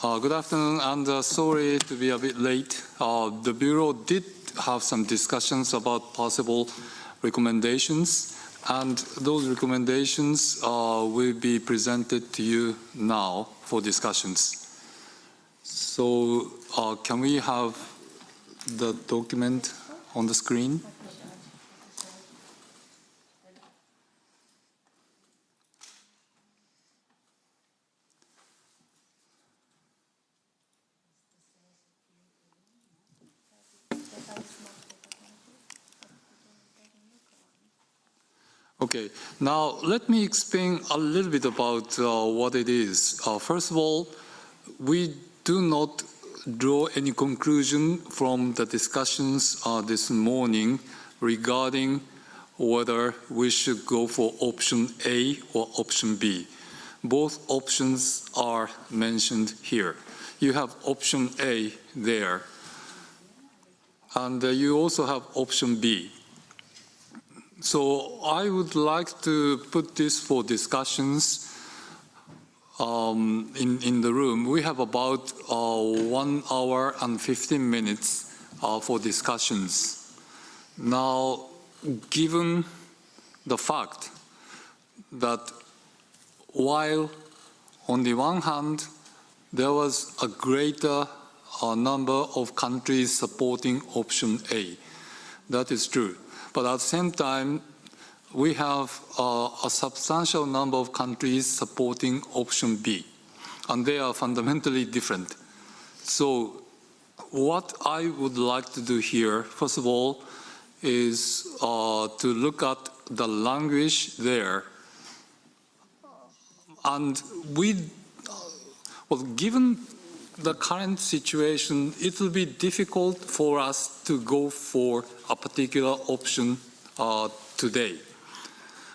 Good afternoon, and sorry to be a bit late. The Bureau did have some discussions about possible recommendations, and those recommendations will be presented to you now for discussions. So can we have the document on the screen? Okay, now let me explain a little bit about what it is. First of all, we do not draw any conclusion from the discussions this morning regarding whether we should go for option A or option B. Both options are mentioned here. You have option A there, and you also have option B. So I would like to put this for discussions in the room. We have about 1 hour and 15 minutes for discussions. Now, given the fact that while on the one hand, there was a greater number of countries supporting option A, that is true. But at the same time, we have a substantial number of countries supporting option B, and they are fundamentally different. So what I would like to do here, first of all, is to look at the language there. And given the current situation, it will be difficult for us to go for a particular option today.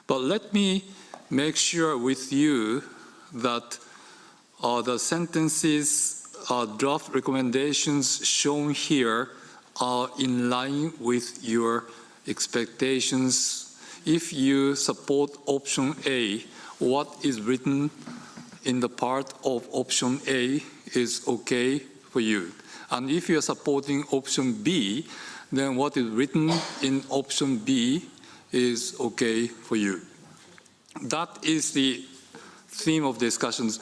But let me make sure with you that the sentences, draft recommendations shown here are in line with your expectations. If you support option A, what is written in the part of option A is okay for you. And if you're supporting option B, then what is written in option B is okay for you. That is the theme of discussions.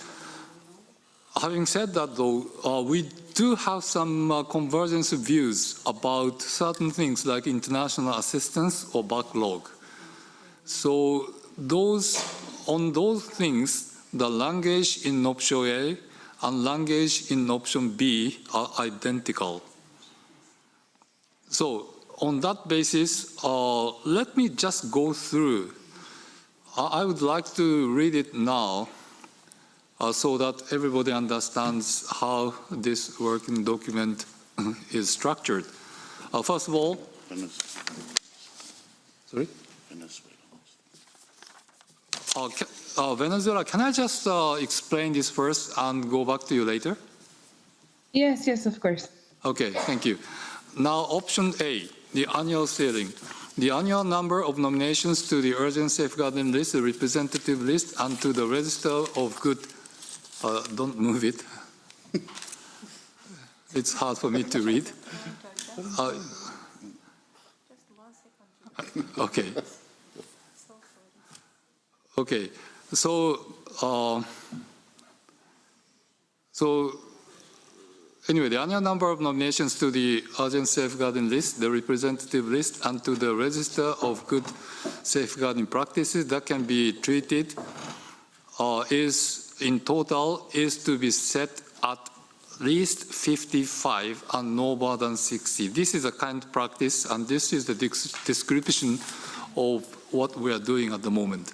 Having said that, though, we do have some convergence of views about certain things like international assistance or backlog. So on those things, the language in option A and language in option B are identical. So on that basis, let me just go through. I would like to read it now so that everybody understands how this working document is structured. First of all, sorry? Venezuela, can I just explain this first and go back to you later? Yes, yes, of course. Okay, thank you. Now, option A, the annual ceiling. The annual number of nominations to the urgent safeguarding list, the representative list, and to the register of good. Don't move it. It's hard for me to read. Okay. Okay. So anyway, the annual number of nominations to the urgent safeguarding list, the representative list, and to the register of good safeguarding practices that can be treated in total is to be set at least 55 and no more than 60. This is a kind practice, and this is the description of what we are doing at the moment.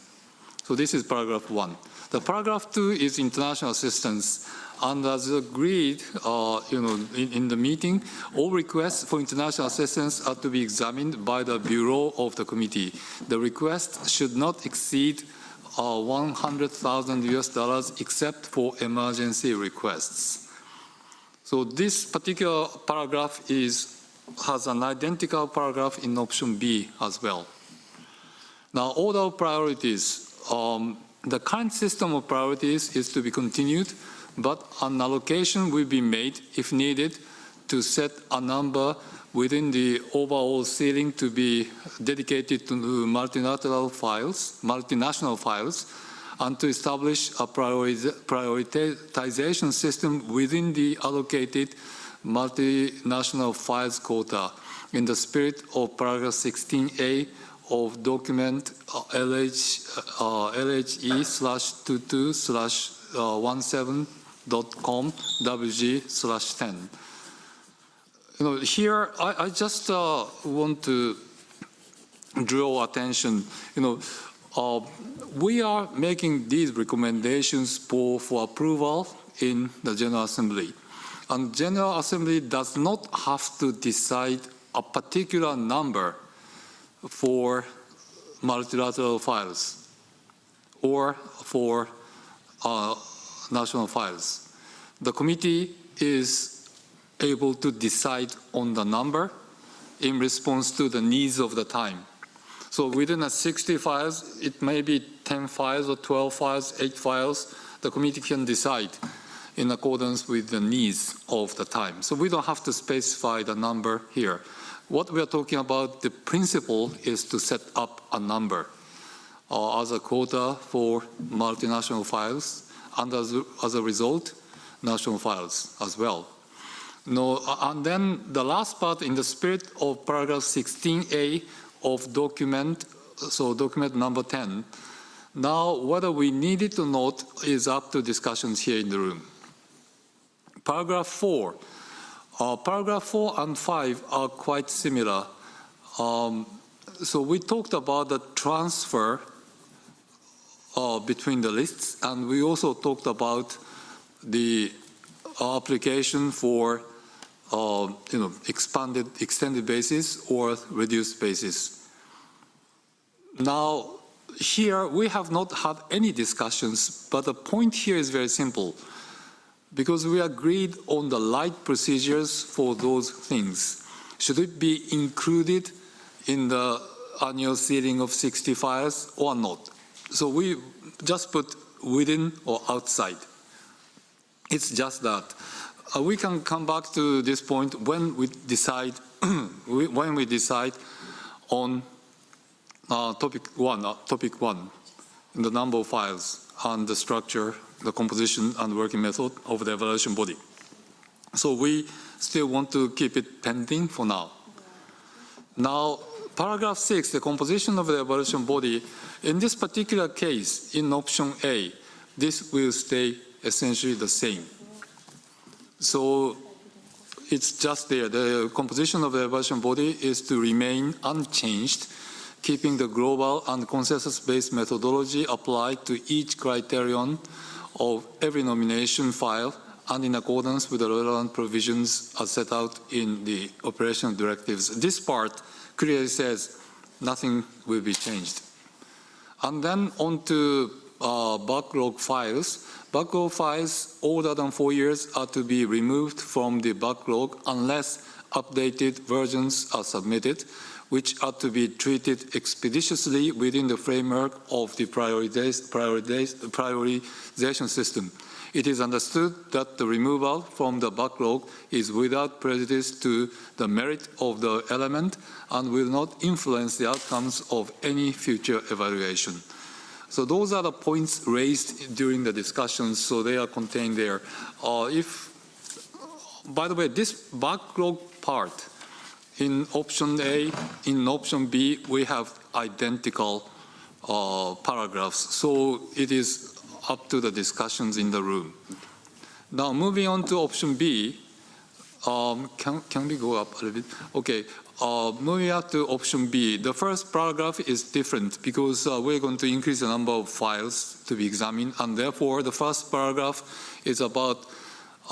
So this is paragraph 1. The paragraph 2 is international assistance. And as agreed, in the meeting, all requests for international assistance are to be examined by the Bureau of the Committee. The request should not exceed $100,000 US except for emergency requests. So this particular paragraph has an identical paragraph in option B as well. Now, order of priorities. the current system of priorities is to be continued, but an allocation will be made if needed to set a number within the overall ceiling to be dedicated to multilateral files, multinational files, and to establish a prioritization system within the allocated multinational files quota in the spirit of paragraph 16A of document LHE/22/17.com WG/10. Here I just want to draw attention. We are making these recommendations for approval in the General Assembly. And General Assembly does not have to decide a particular number for multilateral files or for national files. The committee is able to decide on the number in response to the needs of the time. So within 60 files, it may be 10 files or 12 files, 8 files. The committee can decide in accordance with the needs of the time. So we don't have to specify the number here. What we are talking about, the principle is to set up a number as a quota for multinational files, and as a result, national files as well. And then the last part, in the spirit of paragraph 16A of document, so document number 10, now whether we need it or not is up to discussions here in the room. Paragraph 4. Paragraph 4 and 5 are quite similar. So we talked about the transfer between the lists, and we also talked about the application for extended basis or reduced basis. Now, here we have not had any discussions, but the point here is very simple. Because we agreed on the right procedures for those things. Should it be included in the annual ceiling of 60 files or not? So we just put within or outside. It's just that. We can come back to this point when we decide on topic one, the number of files and the structure, the composition and working method of the evaluation body. So we still want to keep it pending for now. Now, paragraph 6, the composition of the evaluation body, in this particular case, in option A, this will stay essentially the same. So it's just there. The composition of the evaluation body is to remain unchanged, keeping the global and consensus-based methodology applied to each criterion of every nomination file and in accordance with the relevant provisions as set out in the operational directives. This part clearly says nothing will be changed. And then on to backlog files. Backlog files older than 4 years are to be removed from the backlog unless updated versions are submitted, which are to be treated expeditiously within the framework of the prioritization system. It is understood that the removal from the backlog is without prejudice to the merit of the element and will not influence the outcomes of any future evaluation. So those are the points raised during the discussions, so they are contained there. By the way, this backlog part, in option A, in option B, we have identical paragraphs. So it is up to the discussions in the room. Now, moving on to option B, can we go up a little bit? Okay, moving up to option B, the first paragraph is different because we're going to increase the number of files to be examined, and therefore the first paragraph is about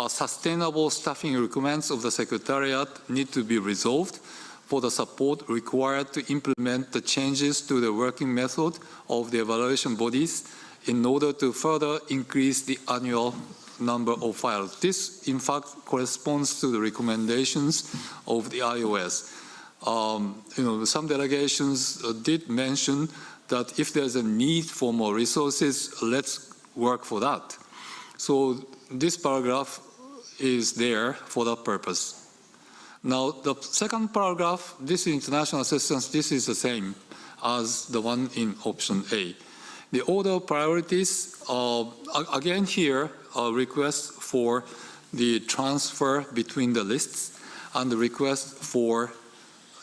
sustainable staffing requirements of the Secretariat need to be resolved for the support required to implement the changes to the working method of the evaluation bodies in order to further increase the annual number of files. This, in fact, corresponds to the recommendations of the IOS. Some delegations did mention that if there's a need for more resources, let's work for that. So this paragraph is there for that purpose. Now, the second paragraph, this international assistance, this is the same as the one in option A. The order of priorities, again here, a request for the transfer between the lists and the request for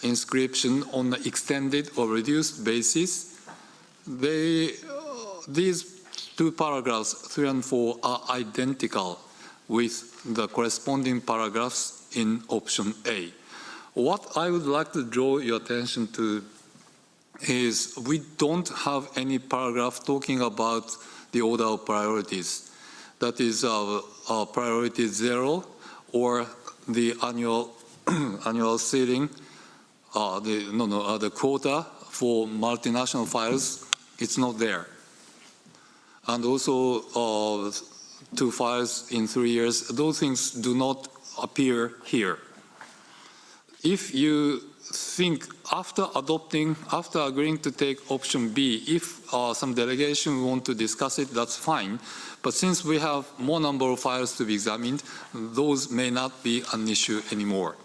inscription on the extended or reduced basis. These two paragraphs, 3 and 4, are identical with the corresponding paragraphs in option A. What I would like to draw your attention to is we don't have any paragraph talking about the order of priorities. That is priority 0 or the annual annual ceiling, the quota for multinational files. It's not there. And also 2 files in 3 years. Those things do not appear here. If you think after agreeing to take option B, if some delegation want to discuss it, that's fine. But since we have more number of files to be examined, those may not be an issue anymore.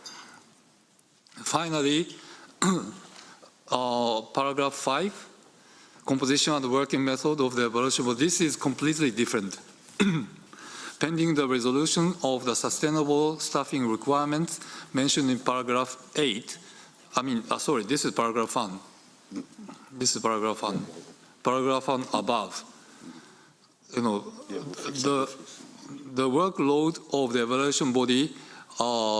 Finally, paragraph 5, composition and working method of the evaluation. Well, this is completely different. Pending the resolution of the sustainable staffing requirements mentioned in paragraph 8, this is paragraph 1. This is paragraph 1. Paragraph 1 above. The workload of the evaluation body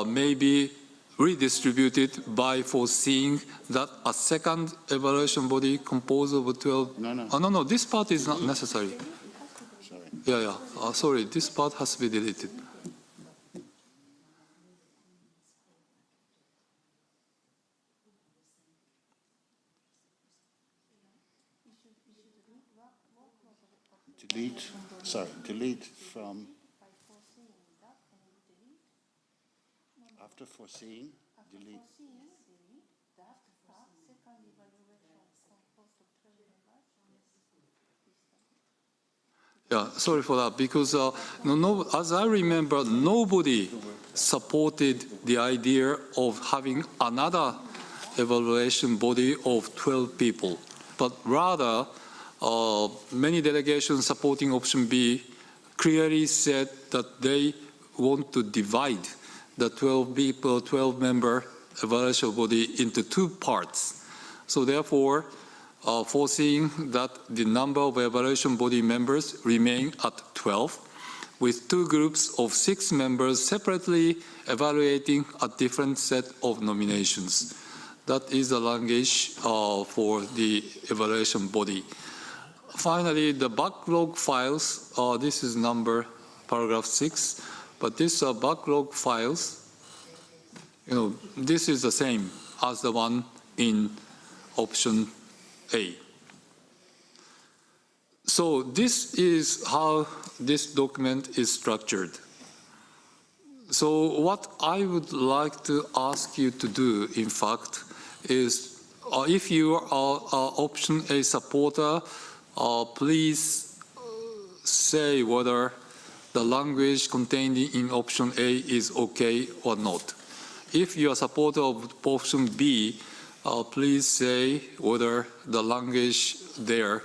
may be redistributed by foreseeing that a second evaluation body composed of 12. No, this part is not necessary. Sorry, this part has to be deleted. Delete from after foreseeing, delete. Sorry for that, because as I remember, nobody supported the idea of having another evaluation body of 12 people, but rather many delegations supporting option B clearly said that they want to divide the 12-member evaluation body into 2 parts. So therefore, foreseeing that the number of evaluation body members remain at 12, with 2 groups of 6 members separately evaluating a different set of nominations. That is the language for the evaluation body. Finally, the backlog files, this is number paragraph 6, but these are backlog files. This is the same as the one in option A. So this is how this document is structured. So what I would like to ask you to do, in fact, is if you are option A supporter, please say whether the language contained in option A is okay or not. If you are a supporter of option B, please say whether the language there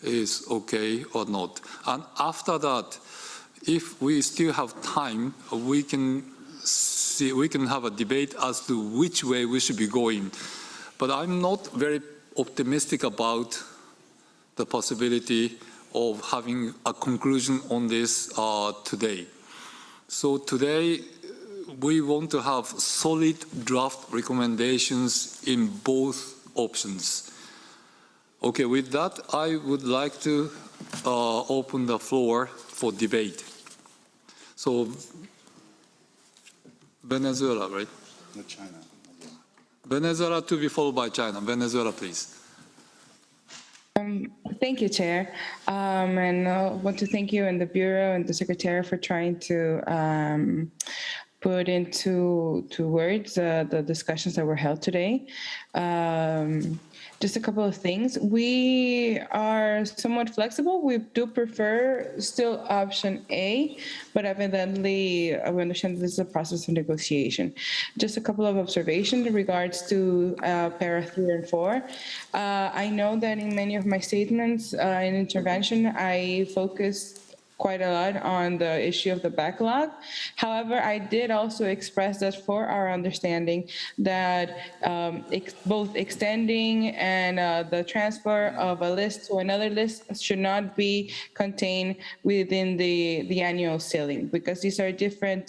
is okay or not. And after that, if we still have time, we can have a debate as to which way we should be going. But I'm not very optimistic about the possibility of having a conclusion on this today. So today, we want to have solid draft recommendations in both options. Okay, with that, I would like to open the floor for debate. So, Venezuela, right? No, China. Venezuela to be followed by China. Venezuela, please. Thank you, Chair. And I want to thank you and the Bureau and the Secretary for trying to put into words the discussions that were held today. Just a couple of things. We are somewhat flexible. We do prefer still option A, but evidently we understand this is a process of negotiation. Just a couple of observations in regards to para 3 and 4. I know that in many of my statements in intervention, I focused quite a lot on the issue of the backlog. However, I did also express that for our understanding that both extending and the transfer of a list to another list should not be contained within the annual ceiling, because these are different,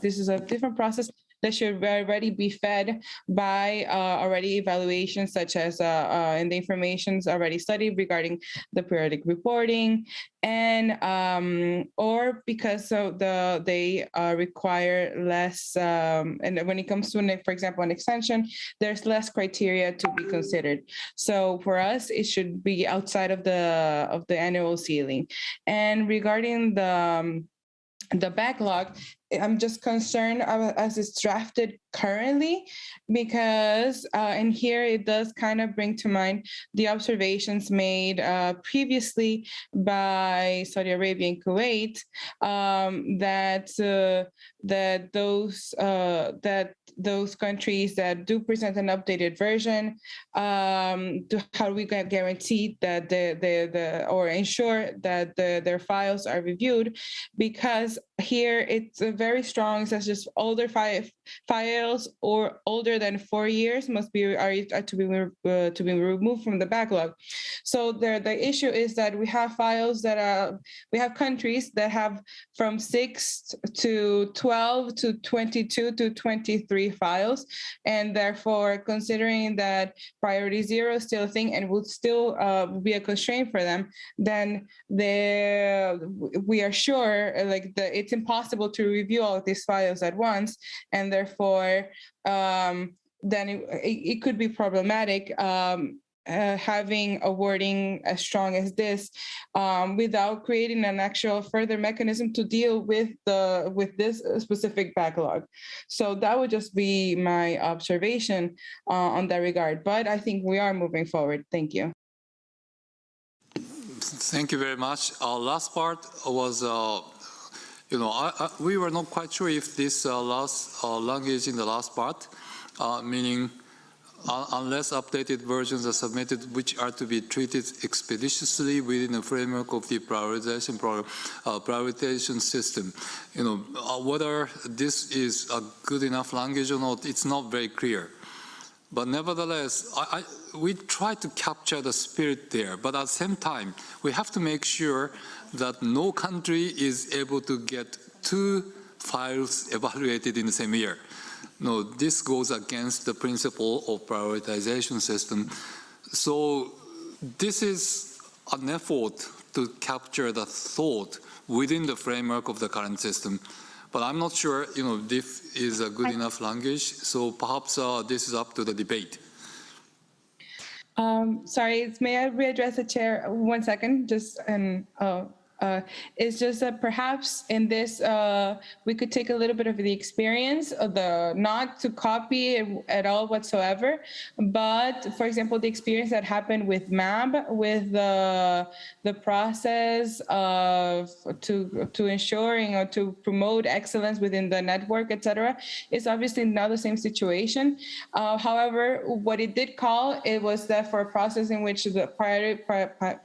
this is a different process that should already be fed by already evaluations such as and the information's already studied regarding the periodic reporting, and or because of they require less, and when it comes to, for example, an extension, there's less criteria to be considered. So for us, it should be outside of the annual ceiling. And regarding the backlog, I'm just concerned as it's drafted currently, because, and here it does kind of bring to mind the observations made previously by Saudi Arabia and Kuwait, that those countries that do present an updated version, how do we guarantee that or ensure that their files are reviewed? Because here it's a very strong, such as older files or older than 4 years must be to be removed from the backlog. So the issue is that we have files that we have countries that have from 6 to 12 to 22 to 23 files, and therefore considering that priority 0 is still a thing and would still be a constraint for them, then we are sure it's impossible to review all of these files at once, and therefore then it could be problematic having a wording as strong as this without creating an actual further mechanism to deal with this specific backlog. So that would just be my observation on that regard. But I think we are moving forward. Thank you. Thank you very much. Our last part was, we were not quite sure if this last language in the last part, meaning unless updated versions are submitted, which are to be treated expeditiously within the framework of the prioritization program, prioritization system. Whether this is a good enough language or not, it's not very clear. But nevertheless, we try to capture the spirit there. But at the same time, we have to make sure that no country is able to get 2 files evaluated in the same year. No, this goes against the principle of prioritization system. So this is an effort to capture the thought within the framework of the current system. But I'm not sure, this is a good enough language. So perhaps this is up to the debate. Sorry, may I readdress the chair 1 second? It's just that perhaps in this, we could take a little bit of the experience of not to copy it at all whatsoever, but for example, the experience that happened with MAB, with the process of to ensuring or to promote excellence within the network, etc., is obviously not the same situation. However, what it did call, it was that for a process in which the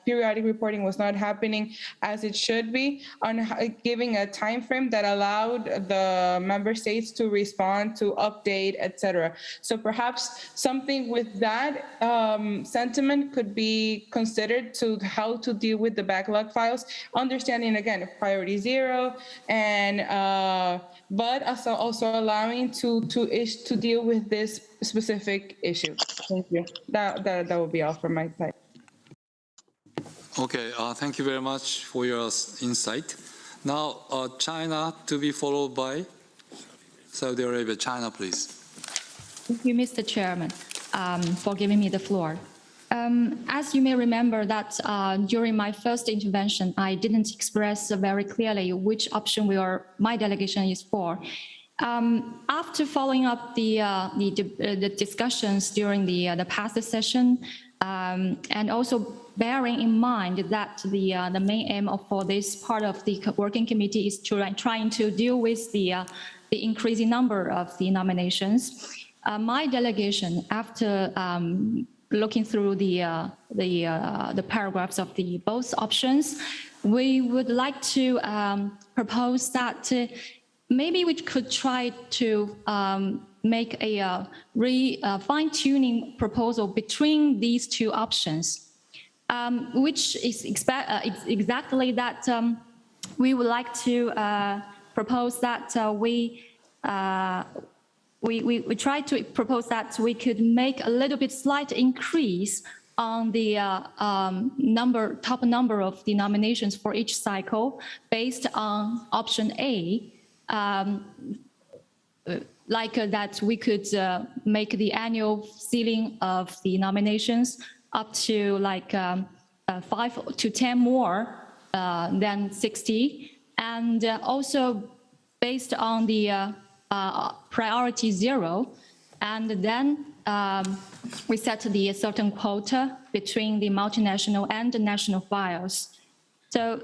periodic reporting was not happening as it should be, on giving a time frame that allowed the member states to respond, to update, etc. So perhaps something with that sentiment could be considered to how to deal with the backlog files, understanding again priority 0, and but also allowing to deal with this specific issue. Thank you. That will be all from my side. Okay, thank you very much for your insight. Now, China to be followed by Saudi Arabia. China, please. Thank you, Mr. Chairman, for giving me the floor. As you may remember that during my first intervention, I didn't express very clearly which option my delegation is for. After following up the discussions during the past session, and also bearing in mind that the main aim for this part of the working committee is trying to deal with the increasing number of the nominations, my delegation, after looking through the paragraphs of the both options, we would like to propose that maybe we could try to make a fine-tuning proposal between these two options, which is exactly that we would like to propose that we try to propose that we could make a little bit slight increase on the top number of the nominations for each cycle based on option A. That we could make the annual ceiling of the nominations up to 5 to 10 more than 60, and also based on the priority 0, and then we set the certain quota between the multinational and the national files. So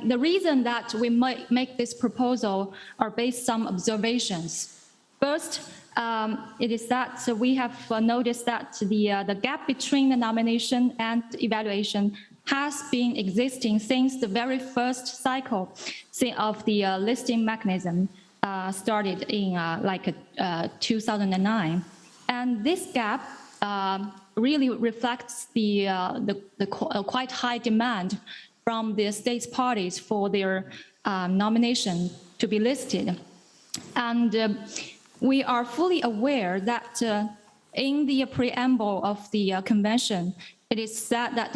the reason that we might make this proposal are based on some observations. First, it is that we have noticed that the gap between the nomination and evaluation has been existing since the very first cycle of the listing mechanism started in 2009. And this gap really reflects the quite high demand from the states parties for their nomination to be listed. And we are fully aware that in the preamble of the convention, it is said that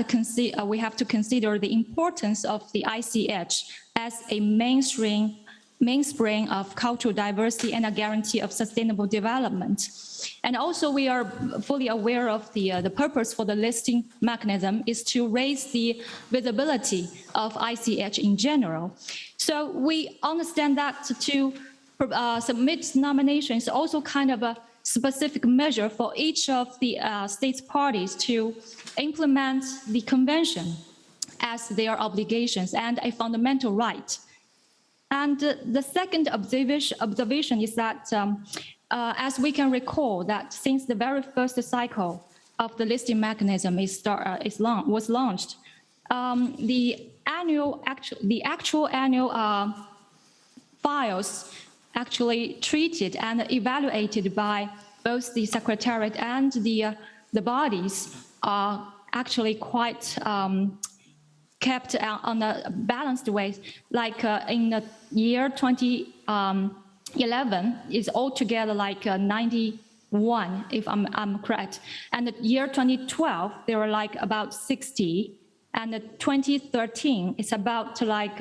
we have to consider the importance of the ICH as a mainspring of cultural diversity and a guarantee of sustainable development. And also we are fully aware of the purpose for the listing mechanism is to raise the visibility of ICH in general. So we understand that to submit nominations is also kind of a specific measure for each of the states parties to implement the convention as their obligations and a fundamental right. And the second observation is that, as we can recall, that since the very first cycle of the listing mechanism was launched, the actual annual files actually treated and evaluated by both the Secretariat and the bodies are actually quite kept on a balanced way. Like in the year 2011, is altogether like 91, if I'm correct. And the year 2012, there were like about 60. And the 2013, it's about like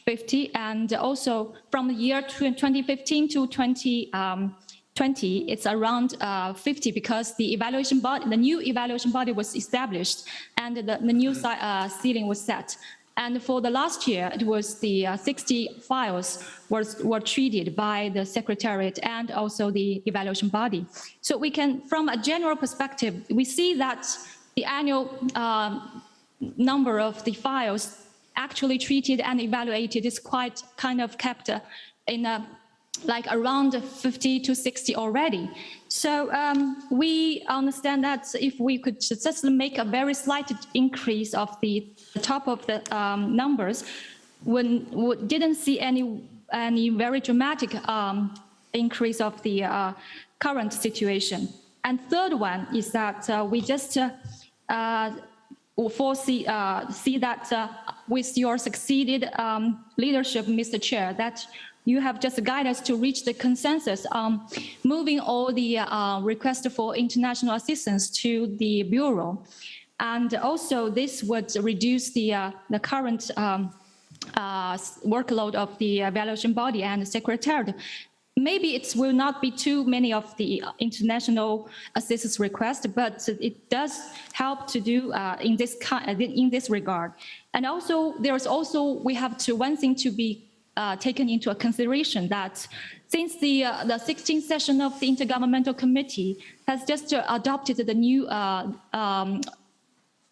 50. And also from the year 2015 to 2020, it's around 50 because the evaluation body, the new evaluation body was established and the new ceiling was set. And for the last year, it was the 60 files were treated by the Secretariat and also the evaluation body. So we can, from a general perspective, we see that the annual number of the files actually treated and evaluated is quite kind of kept in a like around 50 to 60 already. So we understand that if we could just make a very slight increase of the top of the numbers, we didn't see any very dramatic increase of the current situation. And third one is that we just see that with your succeeded leadership, Mr. Chair, that you have just guided us to reach the consensus on moving all the requests for international assistance to the Bureau. And also this would reduce the current workload of the evaluation body and the Secretariat. Maybe it will not be too many of the international assistance requests, but it does help to do in this regard. And also, there's also, we have to, one thing to be taken into consideration that since the 16th session of the Intergovernmental Committee has just adopted the new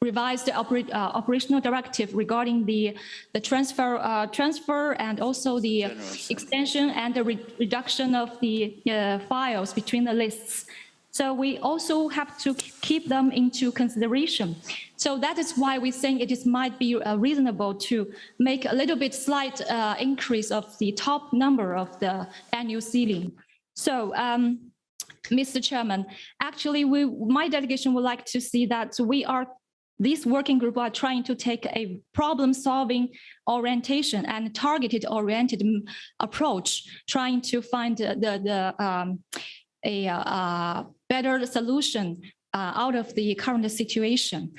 revised operational directive regarding the transfer and also the extension and the reduction of the files between the lists. So we also have to keep them into consideration. So that is why we think it might be reasonable to make a little bit slight increase of the top number of the annual ceiling. So, Mr. Chairman, actually, my delegation would like to see that this working group are trying to take a problem-solving orientation and targeted-oriented approach, trying to find a better solution out of the current situation.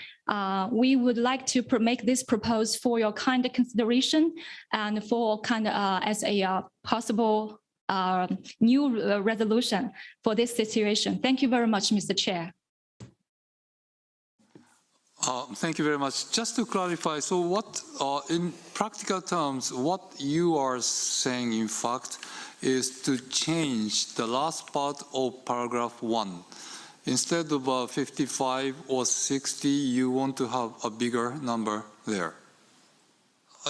We would like to make this proposal for your kind of consideration and for as a possible new resolution for this situation. Thank you very much, Mr. Chair. Thank you very much. Just to clarify, so what, in practical terms, what you are saying, in fact, is to change the last part of paragraph 1. Instead of 55 or 60, you want to have a bigger number there.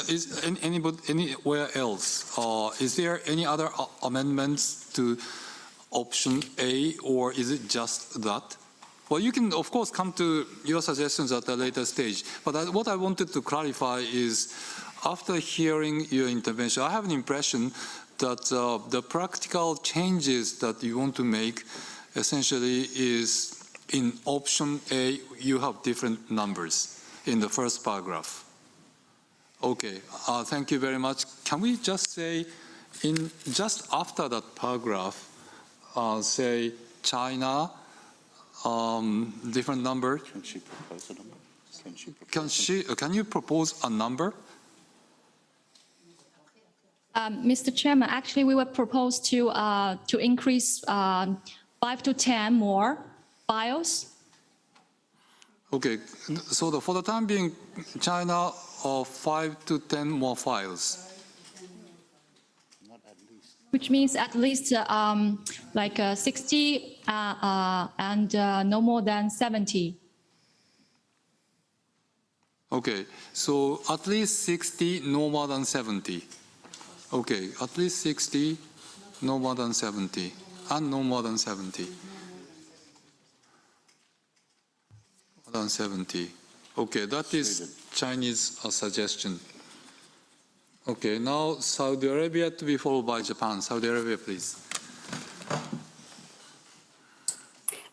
Is anywhere else? Is there any other amendments to option A, or is it just that? Well, you can, of course, come to your suggestions at a later stage. But what I wanted to clarify is, after hearing your intervention, I have an impression that the practical changes that you want to make essentially is in option A, you have different numbers in the first paragraph. Okay, thank you very much. Can we just say, just after that paragraph, say China, different number? Can she propose a number? Can you propose a number? Mr. Chairman, actually, we would propose to increase 5 to 10 more files. Okay, so for the time being, China, 5 to 10 more files. Not at least. Which means at least like 60 and no more than 70. Okay, so at least 60, no more than 70. Okay, at least 60, no more than 70, and no more than 70. More than 70. Okay, that is Chinese suggestion. Okay, now Saudi Arabia to be followed by Japan. Saudi Arabia, please.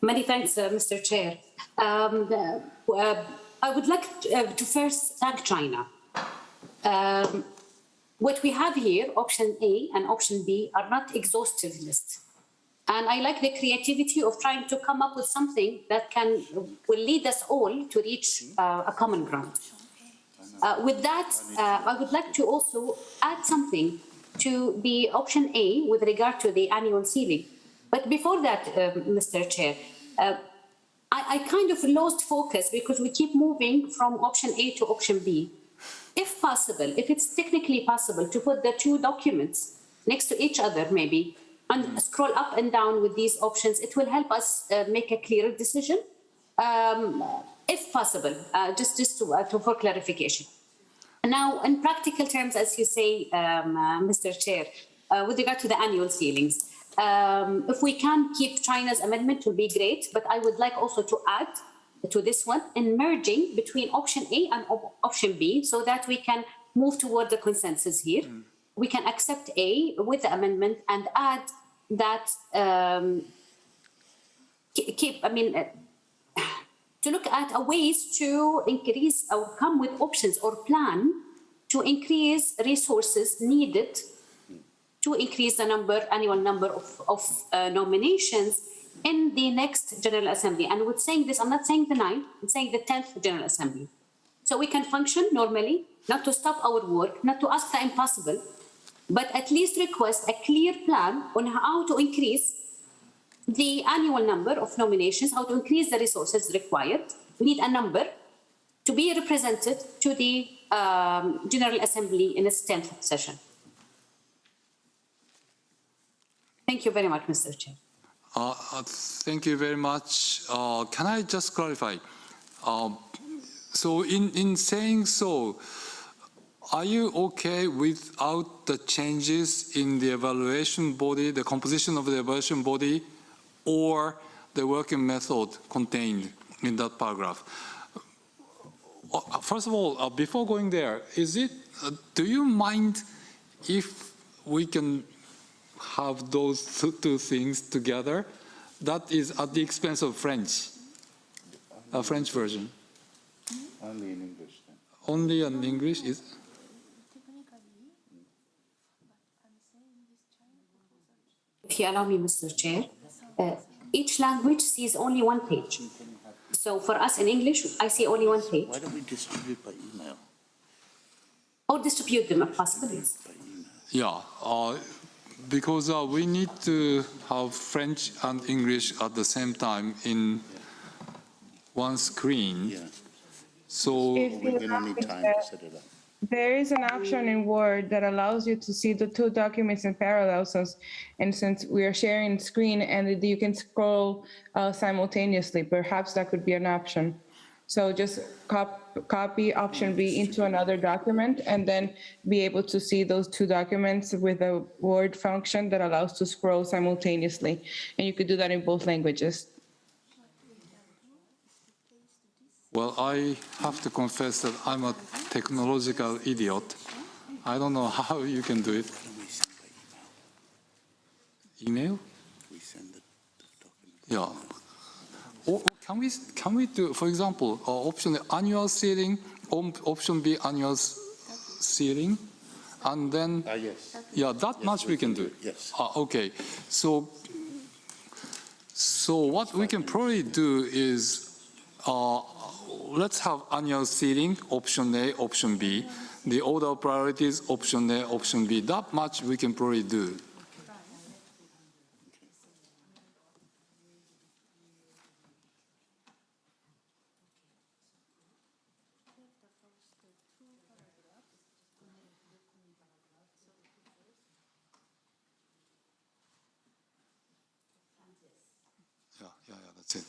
Many thanks, Mr. Chair. I would like to first thank China. What we have here, option A and option B, are not exhaustive lists. And I like the creativity of trying to come up with something that will lead us all to reach a common ground. With that, I would like to also add something to the option A with regard to the annual ceiling. But before that, Mr. Chair, I kind of lost focus because we keep moving from option A to option B. If possible, if it's technically possible to put the two documents next to each other maybe, and scroll up and down with these options, it will help us make a clearer decision, if possible, just for clarification. Now, in practical terms, as you say, Mr. Chair, with regard to the annual ceilings, if we can keep China's amendment, it will be great, but I would like also to add to this one in merging between option A and option B so that we can move toward the consensus here. We can accept A with the amendment and add that, to look at ways to increase or come with options or plan to increase resources needed to increase the annual number of nominations in the next General Assembly. And with saying this, I'm not saying the 9th, I'm saying the 10th General Assembly. So we can function normally, not to stop our work, not to ask the impossible, but at least request a clear plan on how to increase the annual number of nominations, how to increase the resources required. We need a number to be represented to the General Assembly in its 10th session. Thank you very much, Mr. Chair. Thank you very much. Can I just clarify? So in saying so, are you okay without the changes in the evaluation body, the composition of the evaluation body, or the working method contained in that paragraph? First of all, before going there, do you mind if we can have those two things together? That is at the expense of French, a French version. Only in English then. Only in English is. If you allow me, Mr. Chair, each language sees only one page. So for us in English, I see only one page. Why don't we distribute by email? Or distribute them if possible. Yes. By email. Yeah, because we need to have French and English at the same time in one screen. Yeah. So If We're you gonna need time to set it up. There is an option in Word that allows you to see the two documents in parallel. And since we are sharing screen and you can scroll simultaneously, perhaps that could be an option. So just copy option B into another document and then be able to see those two documents with a Word function that allows to scroll simultaneously. And you could do that in both languages. well, I have to confess that I'm a technological idiot. I don't know how you can do it. Why don't we send by email? Email? We send the document. Yeah. Or can we do, for example, option A, annual sealing, option B, annual sealing, and then, Yes. yeah, that much we can do. Yes. Okay, so what we can probably do is, let's have annual sealing, option A, option B, the order of priorities, option A, option B. That much we can probably do. Yeah, that's it.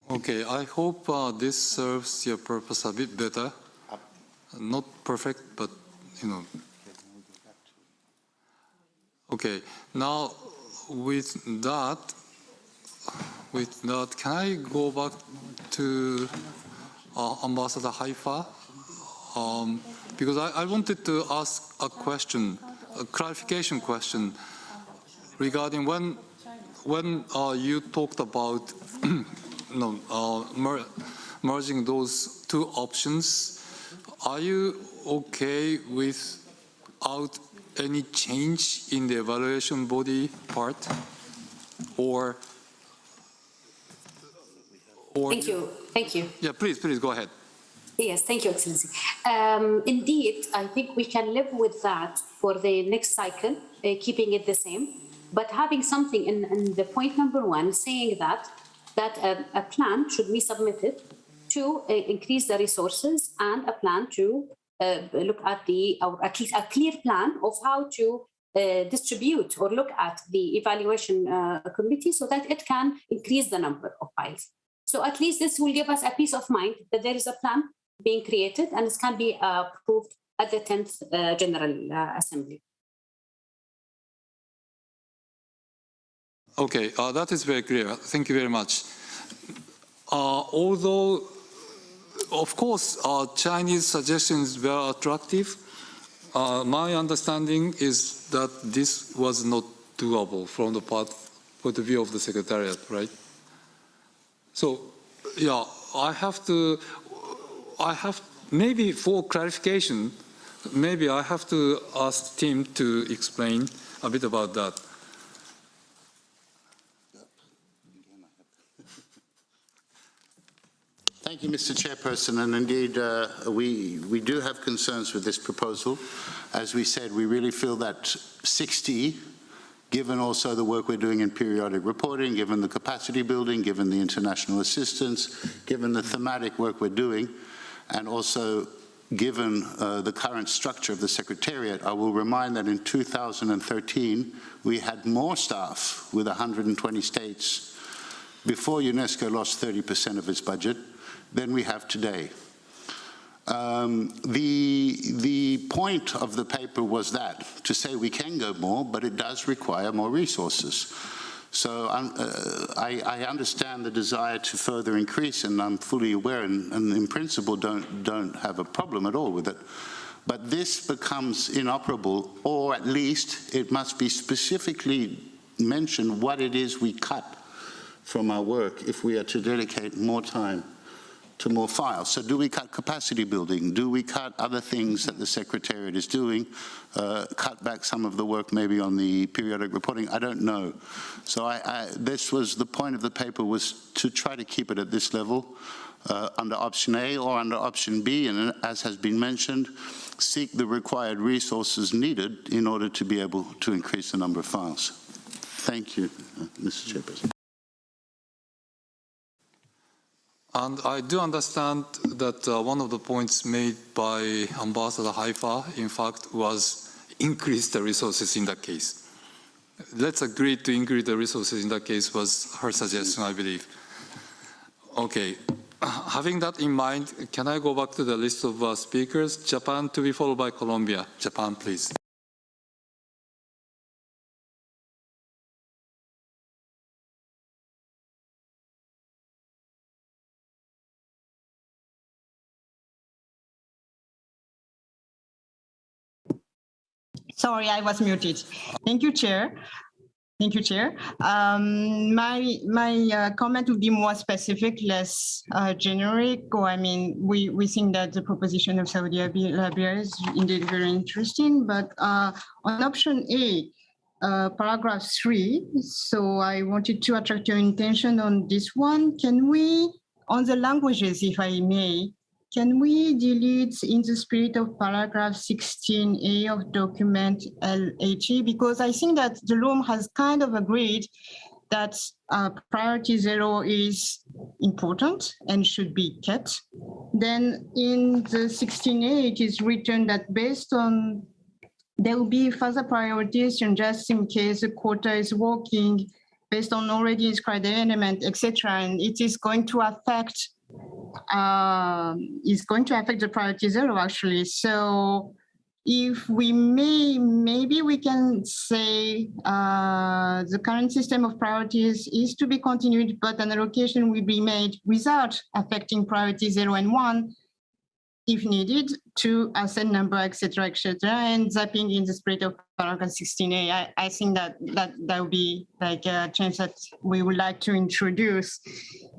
Okay, I hope this serves your purpose a bit better. Not perfect, but you know. Okay, now with that, can I go back to Ambassador Haifa? Because I wanted to ask a question, a clarification question regarding when you talked about merging those two options. Are you okay without any change in the evaluation body part, or? Thank you. Thank you. Yeah, please go ahead. Yes, thank you, Excellency. Indeed, I think we can live with that for the next cycle, keeping it the same, but having something in the point number 1 saying that a plan should be submitted to increase the resources, and a plan to look at or at least a clear plan of how to distribute or look at the evaluation committee so that it can increase the number of files. So at least this will give us a peace of mind that there is a plan being created and it can be approved at the 10th General Assembly. Okay, that is very clear. Thank you very much. Although, of course, Chinese suggestions were attractive, my understanding is that this was not doable from the point of view of the Secretariat, right? So, yeah, maybe for clarification, maybe I have to ask Tim to explain a bit about that. Thank you, Mr. Chairperson. And indeed, we do have concerns with this proposal. As we said, we really feel that 60, given also the work we're doing in periodic reporting, given the capacity building, given the international assistance, given the thematic work we're doing, and also given the current structure of the Secretariat, I will remind that in 2013, we had more staff with 120 states before UNESCO lost 30% of its budget than we have today. The point of the paper was that, to say we can go more, but it does require more resources. So I understand the desire to further increase, and I'm fully aware, and in principle don't have a problem at all with it. But this becomes inoperable, or at least it must be specifically mentioned what it is we cut from our work if we are to dedicate more time to more files. So do we cut capacity building? Do we cut other things that the Secretariat is doing? Cut back some of the work maybe on the periodic reporting? I don't know. So this was the point of the paper, was to try to keep it at this level under option A or under option B, and as has been mentioned, seek the required resources needed in order to be able to increase the number of files. Thank you, Mr. Chairperson. And I do understand that one of the points made by Ambassador Haifa, in fact, was increase the resources in that case. Let's agree to increase the resources in that case was her suggestion, I believe. Okay, having that in mind, can I go back to the list of speakers? Japan to be followed by Colombia. Japan, please. Sorry, I was muted. Thank you, Chair. Thank you, Chair. My comment would be more specific, less generic. Or I mean, we think that the proposition of Saudi Arabia is indeed very interesting. But on option A, paragraph 3, so I wanted to attract your attention on this one. Can we, on the languages, if I may, can we delete in the spirit of paragraph 16A of document LHE? Because I think that the room has kind of agreed that priority 0 is important and should be kept. Then in the 16A, it is written that based on, there will be further prioritization just in case the quota is working based on already inscribed element, etc., and it is going to affect the priority 0 actually. So if we maybe we can say the current system of priorities is to be continued, but an allocation will be made without affecting priority 0 and 1 if needed to ascend number, etc., and zapping in the spirit of paragraph 16a. I think that would be like a change that we would like to introduce.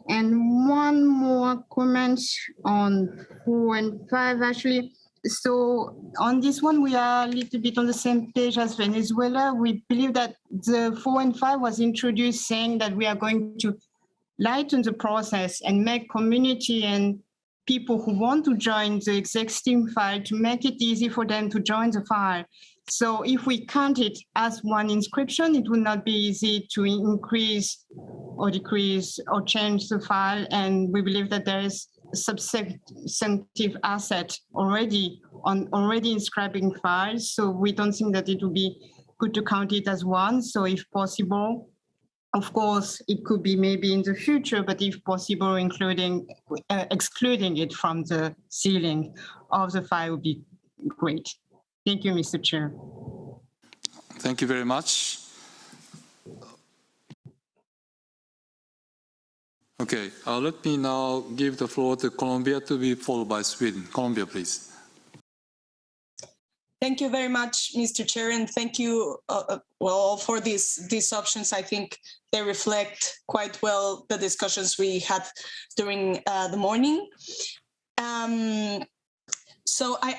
And one more comment on 4 and 5, actually. So on this one, we are a little bit on the same page as Venezuela. We believe that the 4 and 5 was introduced saying that we are going to lighten the process and make community and people who want to join the existing file to make it easy for them to join the file. So if we count it as one inscription, it will not be easy to increase or decrease or change the file. And we believe that there is a substantive asset already inscribing files. So we don't think that it would be good to count it as one. So if possible, of course, it could be maybe in the future, but if possible, excluding it from the ceiling of the file would be great. Thank you, Mr. Chair. Thank you very much. Okay, let me now give the floor to Colombia to be followed by Sweden. Colombia, please. Thank you very much, Mr. Chair, and thank you well for these options. I think they reflect quite well the discussions we had during the morning. So I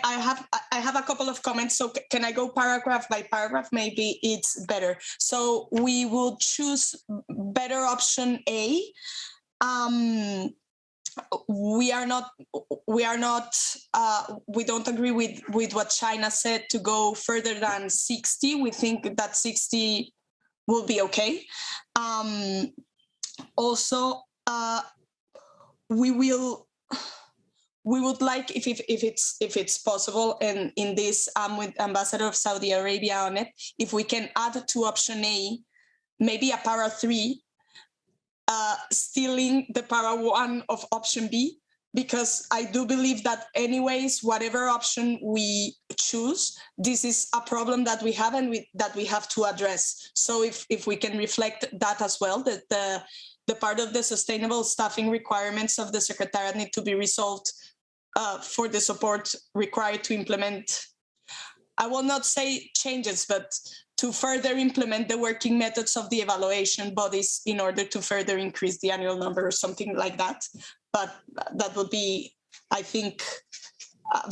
have a couple of comments. So can I go paragraph by paragraph? Maybe it's better. So we will choose better option A. We don't agree with what China said to go further than 60. We think that 60 will be okay. Also, we would like, if it's possible, and in this with Ambassador of Saudi Arabia on it, if we can add to option A, maybe a para 3, stealing the para 1 of option B, because I do believe that anyways, whatever option we choose, this is a problem that we have and that we have to address. So if we can reflect that as well, that the part of the sustainable staffing requirements of the Secretariat need to be resolved for the support required to implement, I will not say changes, but to further implement the working methods of the evaluation bodies in order to further increase the annual number or something like that. But that would be, I think,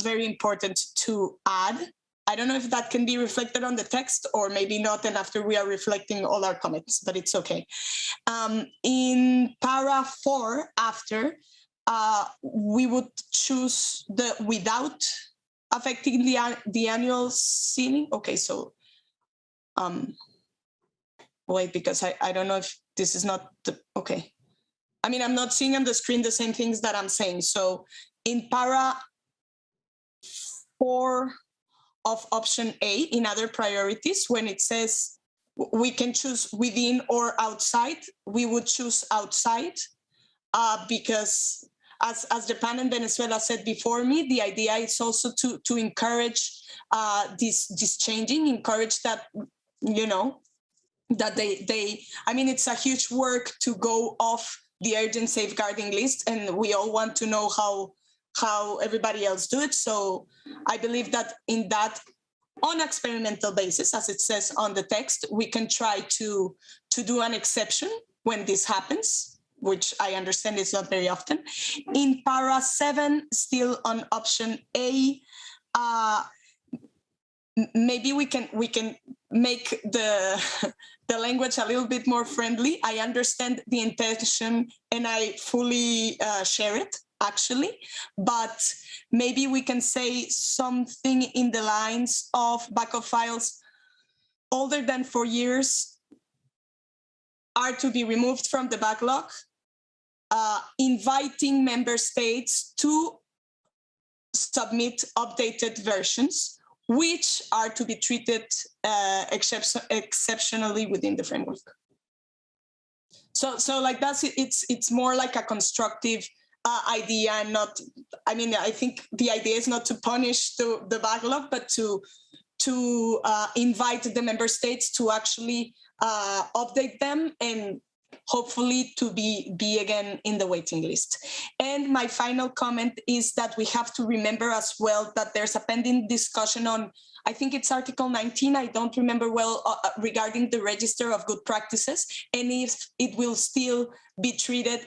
very important to add. I don't know if that can be reflected on the text or maybe not, and after we are reflecting all our comments, but it's okay. In para 4, after, we would choose the without affecting the annual ceiling. Okay, so wait, because I don't know if this is not the, okay. I mean, I'm not seeing on the screen the same things that I'm saying. So in para 4 of option A, in other priorities, when it says we can choose within or outside, we would choose outside because as Japan and Venezuela said before me, the idea is also to encourage this changing, encourage that, you know, that they, I mean, it's a huge work to go off the urgent safeguarding list, and we all want to know how everybody else do it. So I believe that in that, on experimental basis, as it says on the text, we can try to do an exception when this happens, which I understand is not very often. In para 7, still on option A, maybe we can make the language a little bit more friendly. I understand the intention and I fully share it, actually, but maybe we can say something in the lines of backup files older than 4 years are to be removed from the backlog, inviting member states to submit updated versions, which are to be treated exceptionally within the framework. So like it's more like a constructive idea, and not, I mean, I think the idea is not to punish the backlog, but to invite the member states to actually update them, and hopefully to be again in the waiting list. And my final comment is that we have to remember as well that there's a pending discussion on, I think it's Article 19, I don't remember well, regarding the register of good practices, and if it will still be treated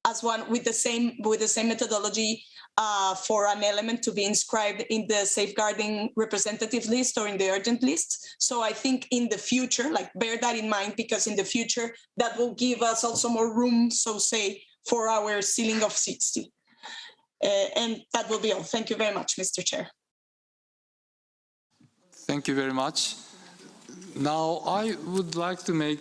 as one with the same methodology for an element to be inscribed in the safeguarding representative list or in the urgent list. So I think in the future, like, bear that in mind, because in the future that will give us also more room, so say, for our ceiling of 60. And that will be all. Thank you very much, Mr. Chair. Thank you very much. Now I would like to make,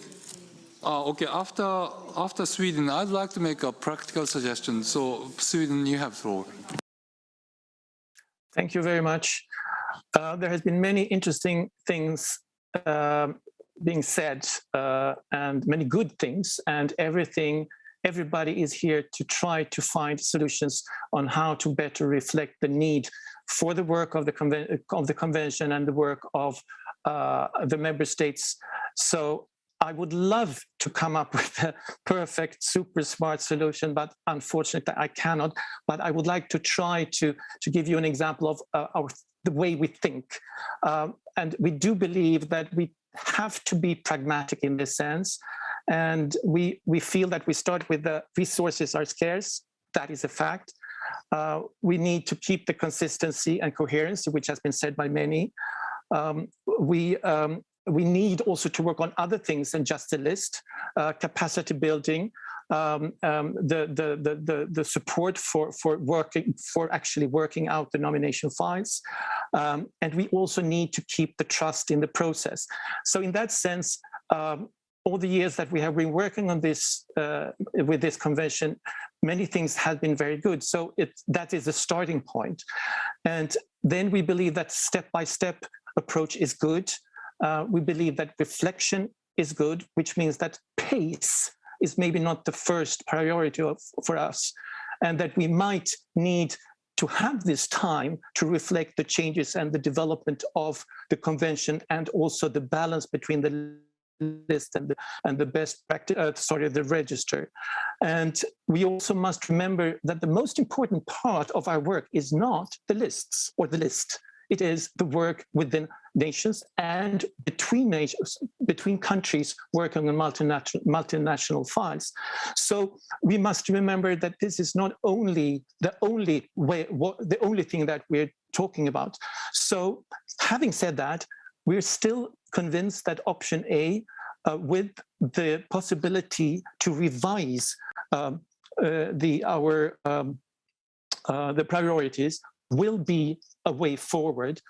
after Sweden, I'd like to make a practical suggestion. So Sweden, you have the floor. Thank you very much. There has been many interesting things being said, and many good things, and everybody is here to try to find solutions on how to better reflect the need for the work of the convention and the work of the member states. So I would love to come up with a perfect, super smart solution, but unfortunately I cannot. But I would like to try to give you an example of the way we think. And we do believe that we have to be pragmatic in this sense. And we feel that we start with the resources are scarce. That is a fact. We need to keep the consistency and coherence, which has been said by many. We need also to work on other things than just the list, capacity building, the support for actually working out the nomination files, and we also need to keep the trust in the process. So in that sense, all the years that we have been working on this with this convention, many things have been very good. So that is the starting point, and then we believe that step-by-step approach is good. We believe that reflection is good, which means that pace is maybe not the first priority for us, and that we might need to have this time to reflect the changes and the development of the convention, and also the balance between the list and the best practice, the register. And we also must remember that the most important part of our work is not the lists or the list. It is the work within nations and between nations, between countries working on multinational files. So we must remember that this is not only the only thing that we're talking about. So having said that, we're still convinced that option A, with the possibility to revise the priorities, will be a way forward.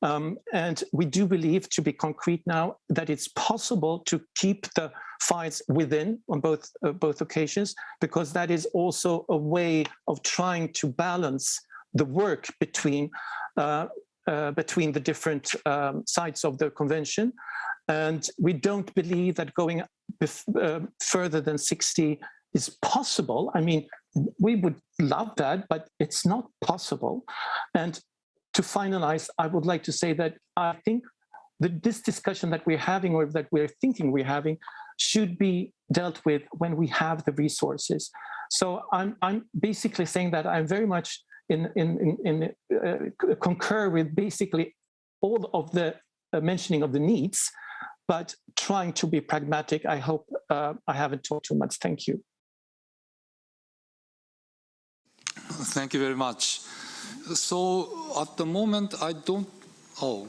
And we do believe, to be concrete now, that it's possible to keep the files within on both occasions, because that is also a way of trying to balance the work between the different sides of the convention. And we don't believe that going further than 60 is possible. I mean, we would love that, but it's not possible. And to finalize, I would like to say that I think that this discussion that we're having, or that we're thinking we're having, should be dealt with when we have the resources. So I'm basically saying that I'm very much concur with basically all of the mentioning of the needs, but trying to be pragmatic. I hope I haven't talked too much. Thank you. Thank you very much. So at the moment,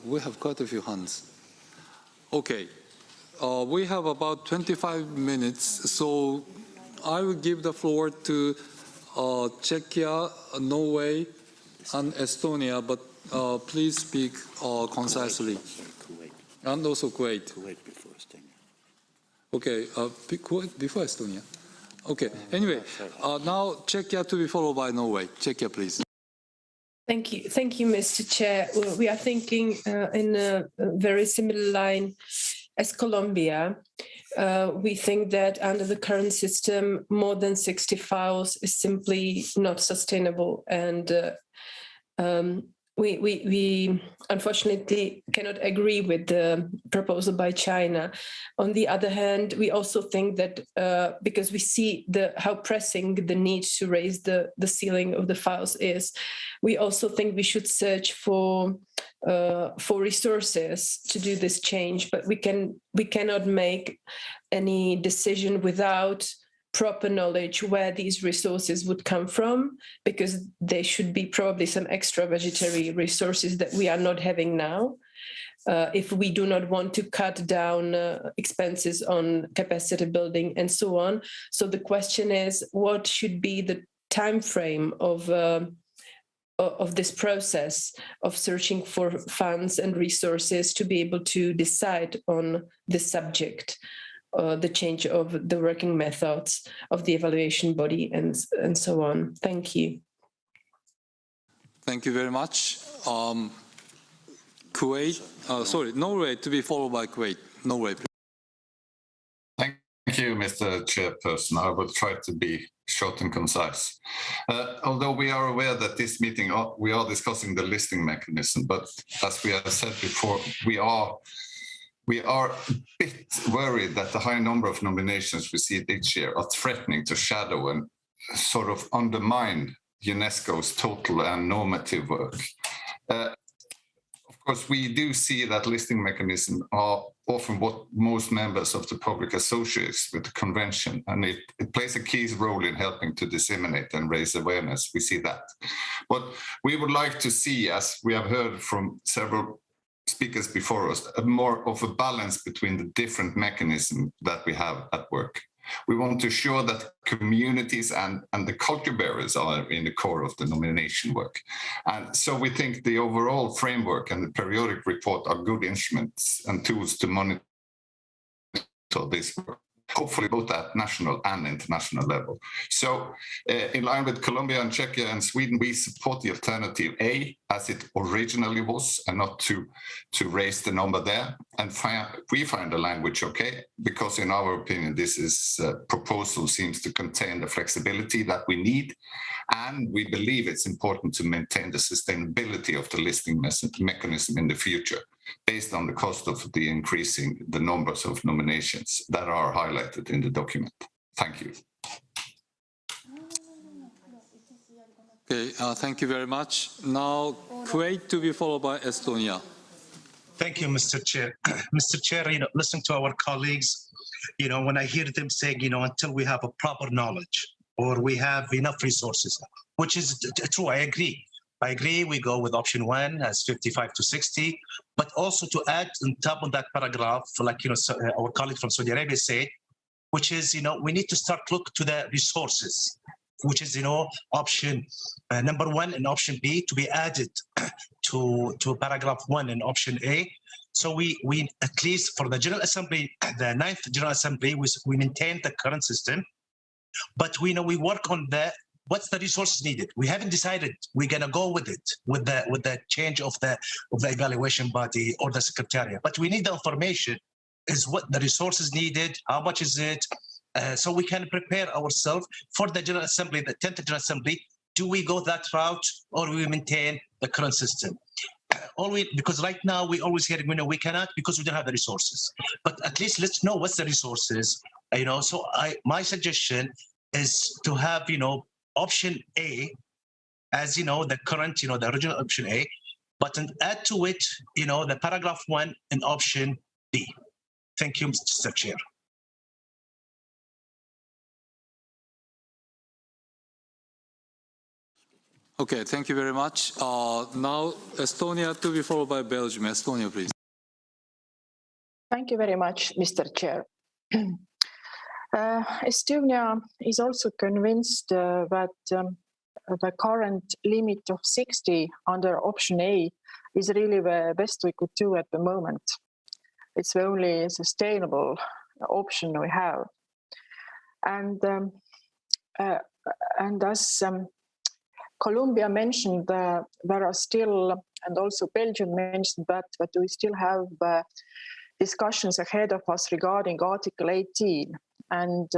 we have quite a few hands. Okay, we have about 25 minutes, so I will give the floor to Czechia, Norway, and Estonia, but please speak concisely. And also Kuwait. Kuwait before Estonia. Okay, Kuwait before Estonia. Okay, anyway, now Czechia to be followed by Norway. Czechia, please. Thank you, Mr. Chair. We are thinking in a very similar line as Colombia. we think that under the current system, more than 60 files is simply not sustainable. And we unfortunately cannot agree with the proposal by China. On the other hand, we also think that because we see how pressing the need to raise the ceiling of the files is, we also think we should search for resources to do this change. But we cannot make any decision without proper knowledge where these resources would come from, because there should be probably some extra budgetary resources that we are not having now, if we do not want to cut down expenses on capacity building and so on. So the question is, what should be the time frame of this process of searching for funds and resources to be able to decide on this subject? The change of the working methods of the evaluation body and so on. Thank you. Thank you very much. Kuwait, sorry, Norway to be followed by Kuwait. Norway, please. Thank you, Mr. Chairperson. I will try to be short and concise. Although we are aware that this meeting, we are discussing the listing mechanism, but as we have said before, we are a bit worried that the high number of nominations received each year are threatening to shadow and sort of undermine UNESCO's total and normative work. Of course, we do see that listing mechanisms are often what most members of the public associate with the convention, and it plays a key role in helping to disseminate and raise awareness. We see that. But we would like to see, as we have heard from several speakers before us, more of a balance between the different mechanisms that we have at work. We want to ensure that communities and the culture bearers are in the core of the nomination work. And so we think the overall framework and the periodic report are good instruments and tools to monitor this work, hopefully both at national and international level. So in line with Colombia and Czechia and Sweden, we support the alternative A as it originally was, and not to raise the number there. And we find the language okay, because in our opinion, this proposal seems to contain the flexibility that we need. And we believe it's important to maintain the sustainability of the listing mechanism in the future, based on the cost of the increasing the numbers of nominations that are highlighted in the document. Thank you. Okay, thank you very much. Now, Kuwait to be followed by Estonia. Thank you, Mr. Chair. Mr. Chair, listening to our colleagues, when I hear them saying, until we have a proper knowledge or we have enough resources, which is true, I agree. We go with option 1 as 55 to 60, but also to add on top of that paragraph, like our colleague from Saudi Arabia said, which is we need to start look to the resources, which is option number 1 and option B to be added to paragraph 1 in option A. So we at least for the General Assembly, the 9th General Assembly, we maintain the current system, but we work on what's the resources needed. We haven't decided we're gonna go with it with the change of the evaluation body or the secretariat, but we need the information is what the resources needed, how much is it, so we can prepare ourselves for the General Assembly, the 10th General Assembly. Do we go that route or we maintain the current system? Because right now we always hear we cannot because we don't have the resources. But at least let's know what's the resources. So my suggestion is to have option A as the current the original option A, but add to it the paragraph 1 in option B. Thank you, Mr. Chair. Okay, thank you very much. Now, Estonia to be followed by Belgium. Estonia, please. Thank you very much, Mr. Chair. Estonia is also convinced that the current limit of 60 under option A is really the best we could do at the moment. It's the only sustainable option we have. And as Colombia mentioned, there are still, and also Belgium mentioned that we still have discussions ahead of us regarding Article 18, and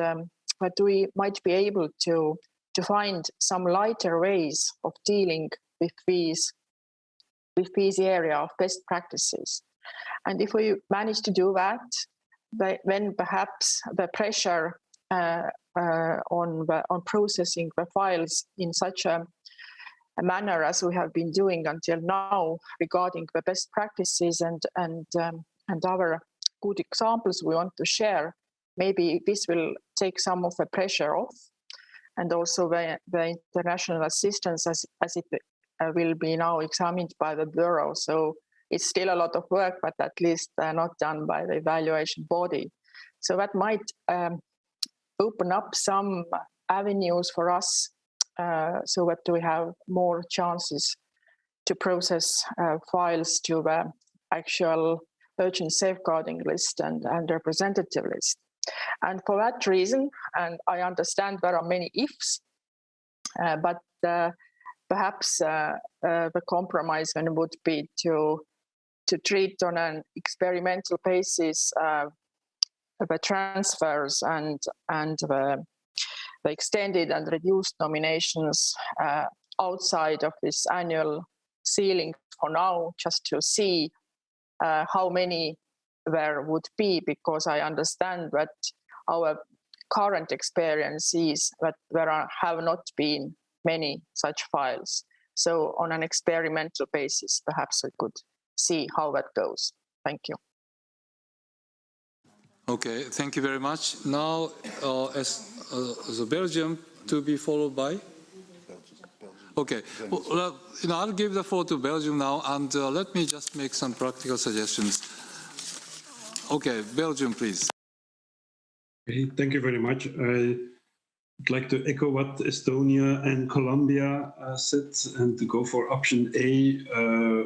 but we might be able to find some lighter ways of dealing with these area of best practices. And if we manage to do that, then perhaps the pressure on processing the files in such a manner as we have been doing until now regarding the best practices and other good examples we want to share, maybe this will take some of the pressure off, and also the international assistance as it will be now examined by the Bureau. So it's still a lot of work, but at least not done by the evaluation body. So that might open up some avenues for us so that we have more chances to process files to the actual urgent safeguarding list and representative list. And for that reason, and I understand there are many ifs, but perhaps the compromise would be to treat on an experimental basis the transfers and the extended and reduced nominations outside of this annual ceiling for now, just to see how many there would be, because I understand that our current experience is that there have not been many such files. So on an experimental basis, perhaps we could see how that goes. Thank you. Okay, thank you very much. Now, as Belgium to be followed by? Okay, well, I'll give the floor to Belgium now, and let me just make some practical suggestions. Okay, Belgium, please. Okay, thank you very much. I'd like to echo what Estonia and Colombia said, and to go for option A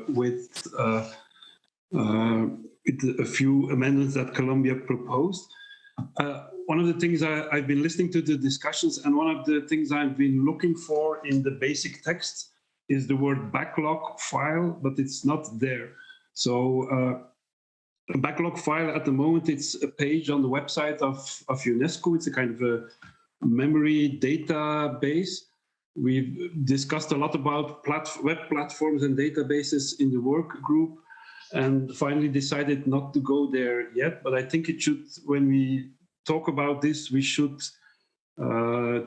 with a few amendments that Colombia proposed. One of the things I've been listening to the discussions, and one of the things I've been looking for in the basic text is the word backlog file, but it's not there. So a backlog file at the moment, it's a page on the website of UNESCO. It's a kind of a memory database. We've discussed a lot about web platforms and databases in the work group, and finally decided not to go there yet. But I think it should, when we talk about this, we should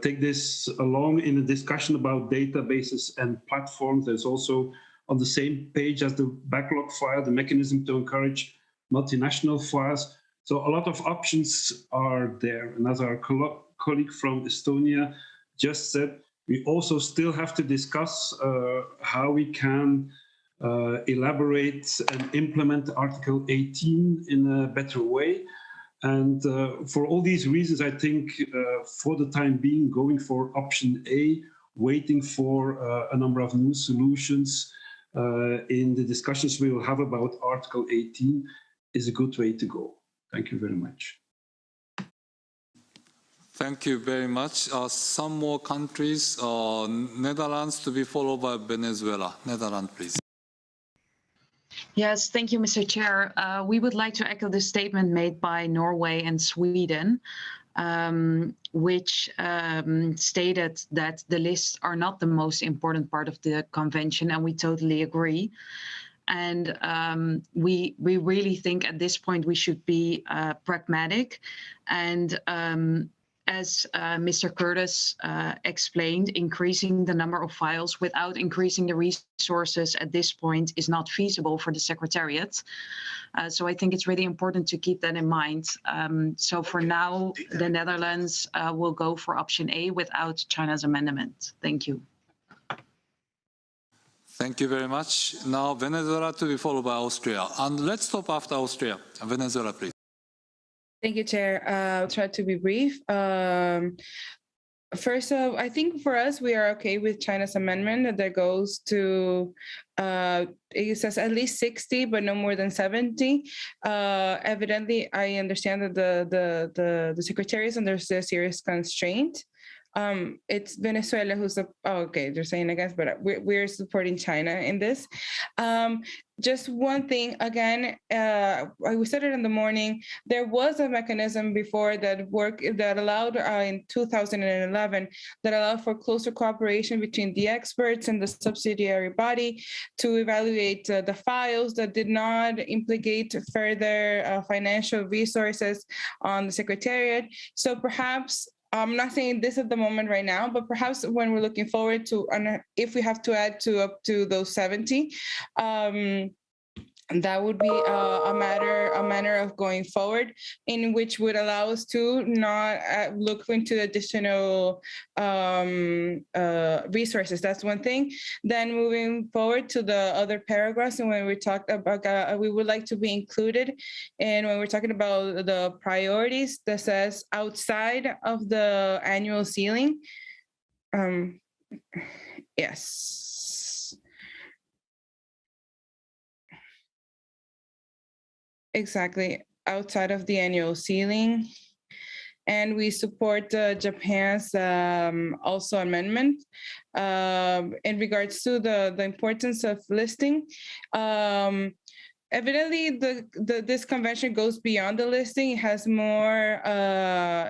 take this along in a discussion about databases and platforms. There's also on the same page as the backlog file, the mechanism to encourage multinational files. So a lot of options are there. And as our colleague from Estonia just said, we also still have to discuss how we can elaborate and implement Article 18 in a better way. And for all these reasons, I think for the time being, going for option A, waiting for a number of new solutions in the discussions we will have about Article 18 is a good way to go. Thank you very much. Thank you very much. Some more countries, Netherlands to be followed by Venezuela. Netherlands, please. Yes, thank you, Mr. Chair. We would like to echo the statement made by Norway and Sweden, which stated that the lists are not the most important part of the convention, and we totally agree. And we really think at this point we should be pragmatic. And as Mr. Curtis explained, increasing the number of files without increasing the resources at this point is not feasible for the Secretariat. So I think it's really important to keep that in mind. So for now, the Netherlands will go for option A without China's amendment. Thank you. Thank you very much. Now Venezuela to be followed by Austria. And let's stop after Austria. Venezuela, please. Thank you, Chair. I'll try to be brief. First of, I think for us, we are okay with China's amendment that goes to, it says at least 60, but no more than 70. Evidently, I understand that the Secretary is under a serious constraint it's Venezuela who's okay, they're saying against, but we're supporting China in this. Just one thing, again, we said it in the morning, there was a mechanism before that allowed in 2011, that allowed for closer cooperation between the experts and the subsidiary body to evaluate the files that did not implicate further financial resources on the Secretariat. So perhaps, I'm not saying this at the moment right now, but perhaps when we're looking forward to, if we have to add to up to those 70, that would be a manner of going forward, in which would allow us to not look into additional resources. That's one thing. Then moving forward to the other paragraphs, and when we talked about, we would like to be included, and when we're talking about the priorities, that says outside of the annual ceiling. Yes. Exactly, outside of the annual ceiling. And we support Japan's also amendment in regards to the importance of listing. Evidently, this convention goes beyond the listing. It has more,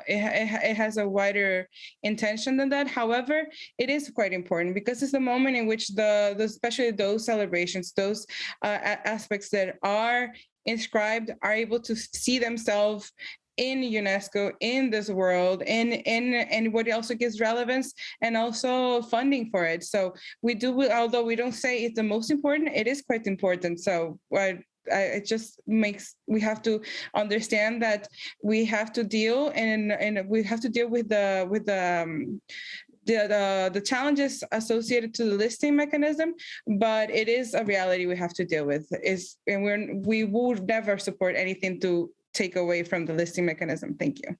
it has a wider intention than that. However, it is quite important because it's the moment in which especially those celebrations, those aspects that are inscribed are able to see themselves in UNESCO, in this world, and what also gives relevance and also funding for it. So we do, although we don't say it's the most important, it is quite important. So it just makes, we have to understand that we have to deal, and we have to deal with the challenges associated to the listing mechanism, but it is a reality we have to deal with. And we would never support anything to take away from the listing mechanism. Thank you.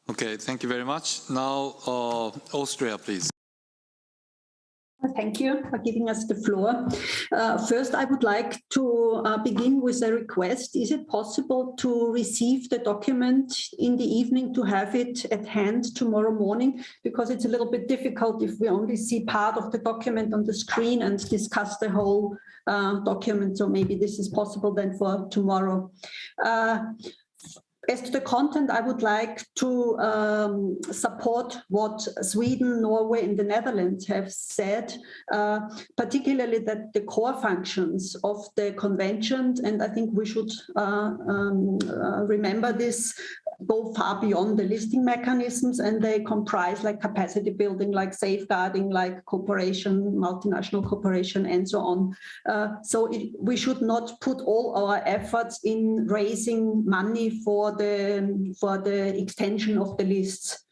Okay, thank you very much. Now, Austria, please. Thank you for giving us the floor. First, I would like to begin with a request. Is it possible to receive the document in the evening, to have it at hand tomorrow morning? Because it's a little bit difficult if we only see part of the document on the screen and discuss the whole document. So maybe this is possible then for tomorrow. As to the content, I would like to support what Sweden, Norway, and the Netherlands have said, particularly that the core functions of the convention, and I think we should remember this, go far beyond the listing mechanisms, and they comprise like capacity building, like safeguarding, like cooperation, multinational cooperation, and so on. We should not put all our efforts in raising money for the extension of the lists.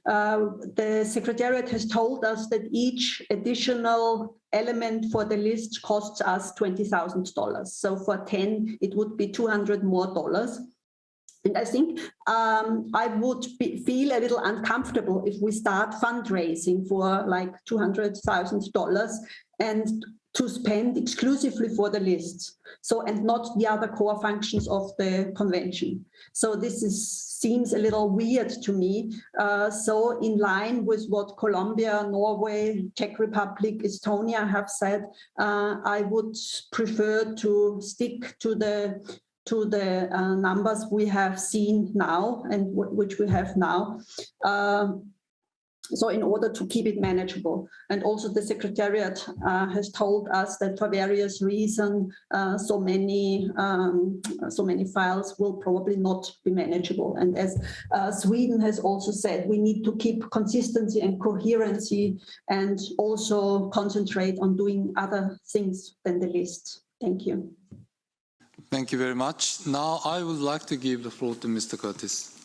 The Secretariat has told us that each additional element for the list costs us $20,000. So for 10, it would be $200 more. And I think I would feel a little uncomfortable if we start fundraising for like $200,000 and to spend exclusively for the lists, and not the other core functions of the convention. So this seems a little weird to me. So in line with what Colombia, Norway, Czech Republic, Estonia have said, I would prefer to stick to the numbers we have seen now and which we have now. So in order to keep it manageable. And also the Secretariat has told us that for various reasons, so many files will probably not be manageable. And as Sweden has also said, we need to keep consistency and coherency and also concentrate on doing other things than the list. Thank you. Thank you very much. Now I would like to give the floor to Mr. Curtis.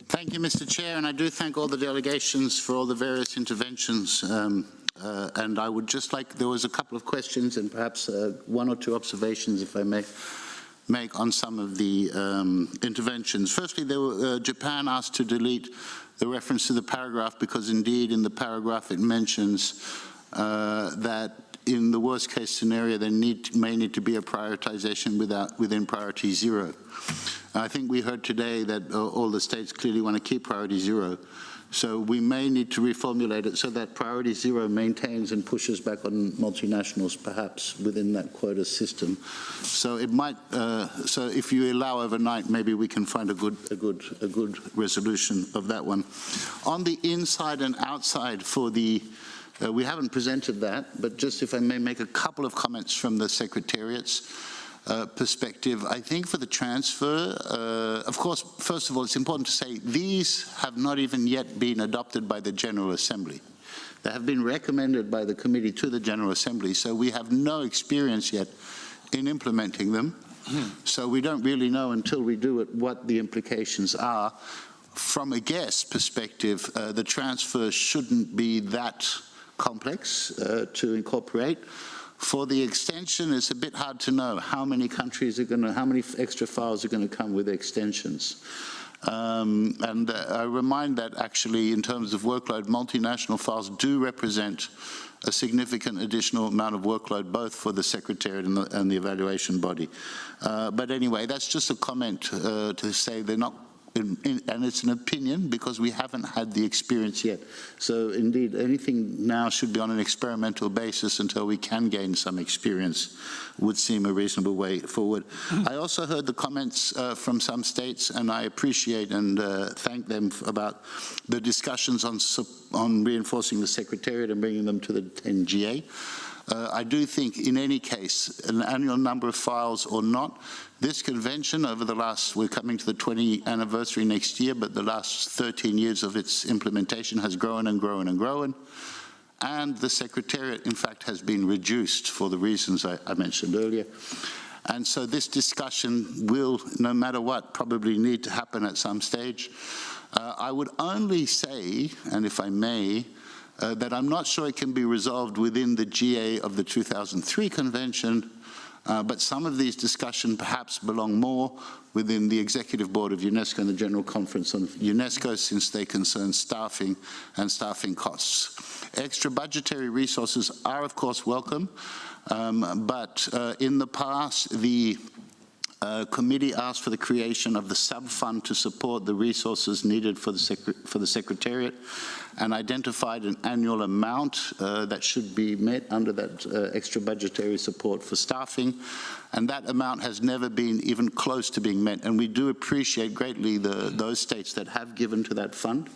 Thank you, Mr. Chair, and I do thank all the delegations for all the various interventions. And I would just like, there was a couple of questions and perhaps one or two observations, if I may make on some of the interventions. Firstly, Japan asked to delete the reference to the paragraph because indeed in the paragraph it mentions that in the worst case scenario, there may need to be a prioritization within priority 0. I think we heard today that all the states clearly want to keep priority 0. So we may need to reformulate it so that priority 0 maintains and pushes back on multinationals, perhaps within that quota system. So it might. So if you allow overnight, maybe we can find a good resolution of that one. On the inside and outside for the. We haven't presented that, but just if I may make a couple of comments from the Secretariat's perspective. I think for the transfer, of course, first of all, it's important to say these have not even yet been adopted by the General Assembly. They have been recommended by the committee to the General Assembly, so we have no experience yet in implementing them. So we don't really know until we do it what the implications are. From a guest perspective, the transfer shouldn't be that complex to incorporate. For the extension, it's a bit hard to know how many countries are going to, how many extra files are going to come with extensions. And I remind that actually in terms of workload, multinational files do represent a significant additional amount of workload both for the Secretariat and the evaluation body. But anyway, that's just a comment to say they're not, and it's an opinion because we haven't had the experience yet. So indeed, anything now should be on an experimental basis until we can gain some experience, would seem a reasonable way forward. I also heard the comments from some states, and I appreciate and thank them about the discussions on reinforcing the Secretariat and bringing them to the NGA. I do think, in any case, an annual number of files or not, this convention over the last, we're coming to the 20th anniversary next year, but the last 13 years of its implementation has grown and grown and grown. And the Secretariat, in fact, has been reduced for the reasons I mentioned earlier. And so this discussion will, no matter what, probably need to happen at some stage. I would only say, and if I may, that I'm not sure it can be resolved within the GA of the 2003 convention, but some of these discussions perhaps belong more within the Executive Board of UNESCO and the General Conference on UNESCO, since they concern staffing and staffing costs. Extra budgetary resources are, of course, welcome, but in the past, the committee asked for the creation of the sub-fund to support the resources needed for the Secretariat and identified an annual amount that should be met under that extra budgetary support for staffing. And that amount has never been even close to being met. And we do appreciate greatly those states that have given to that fund,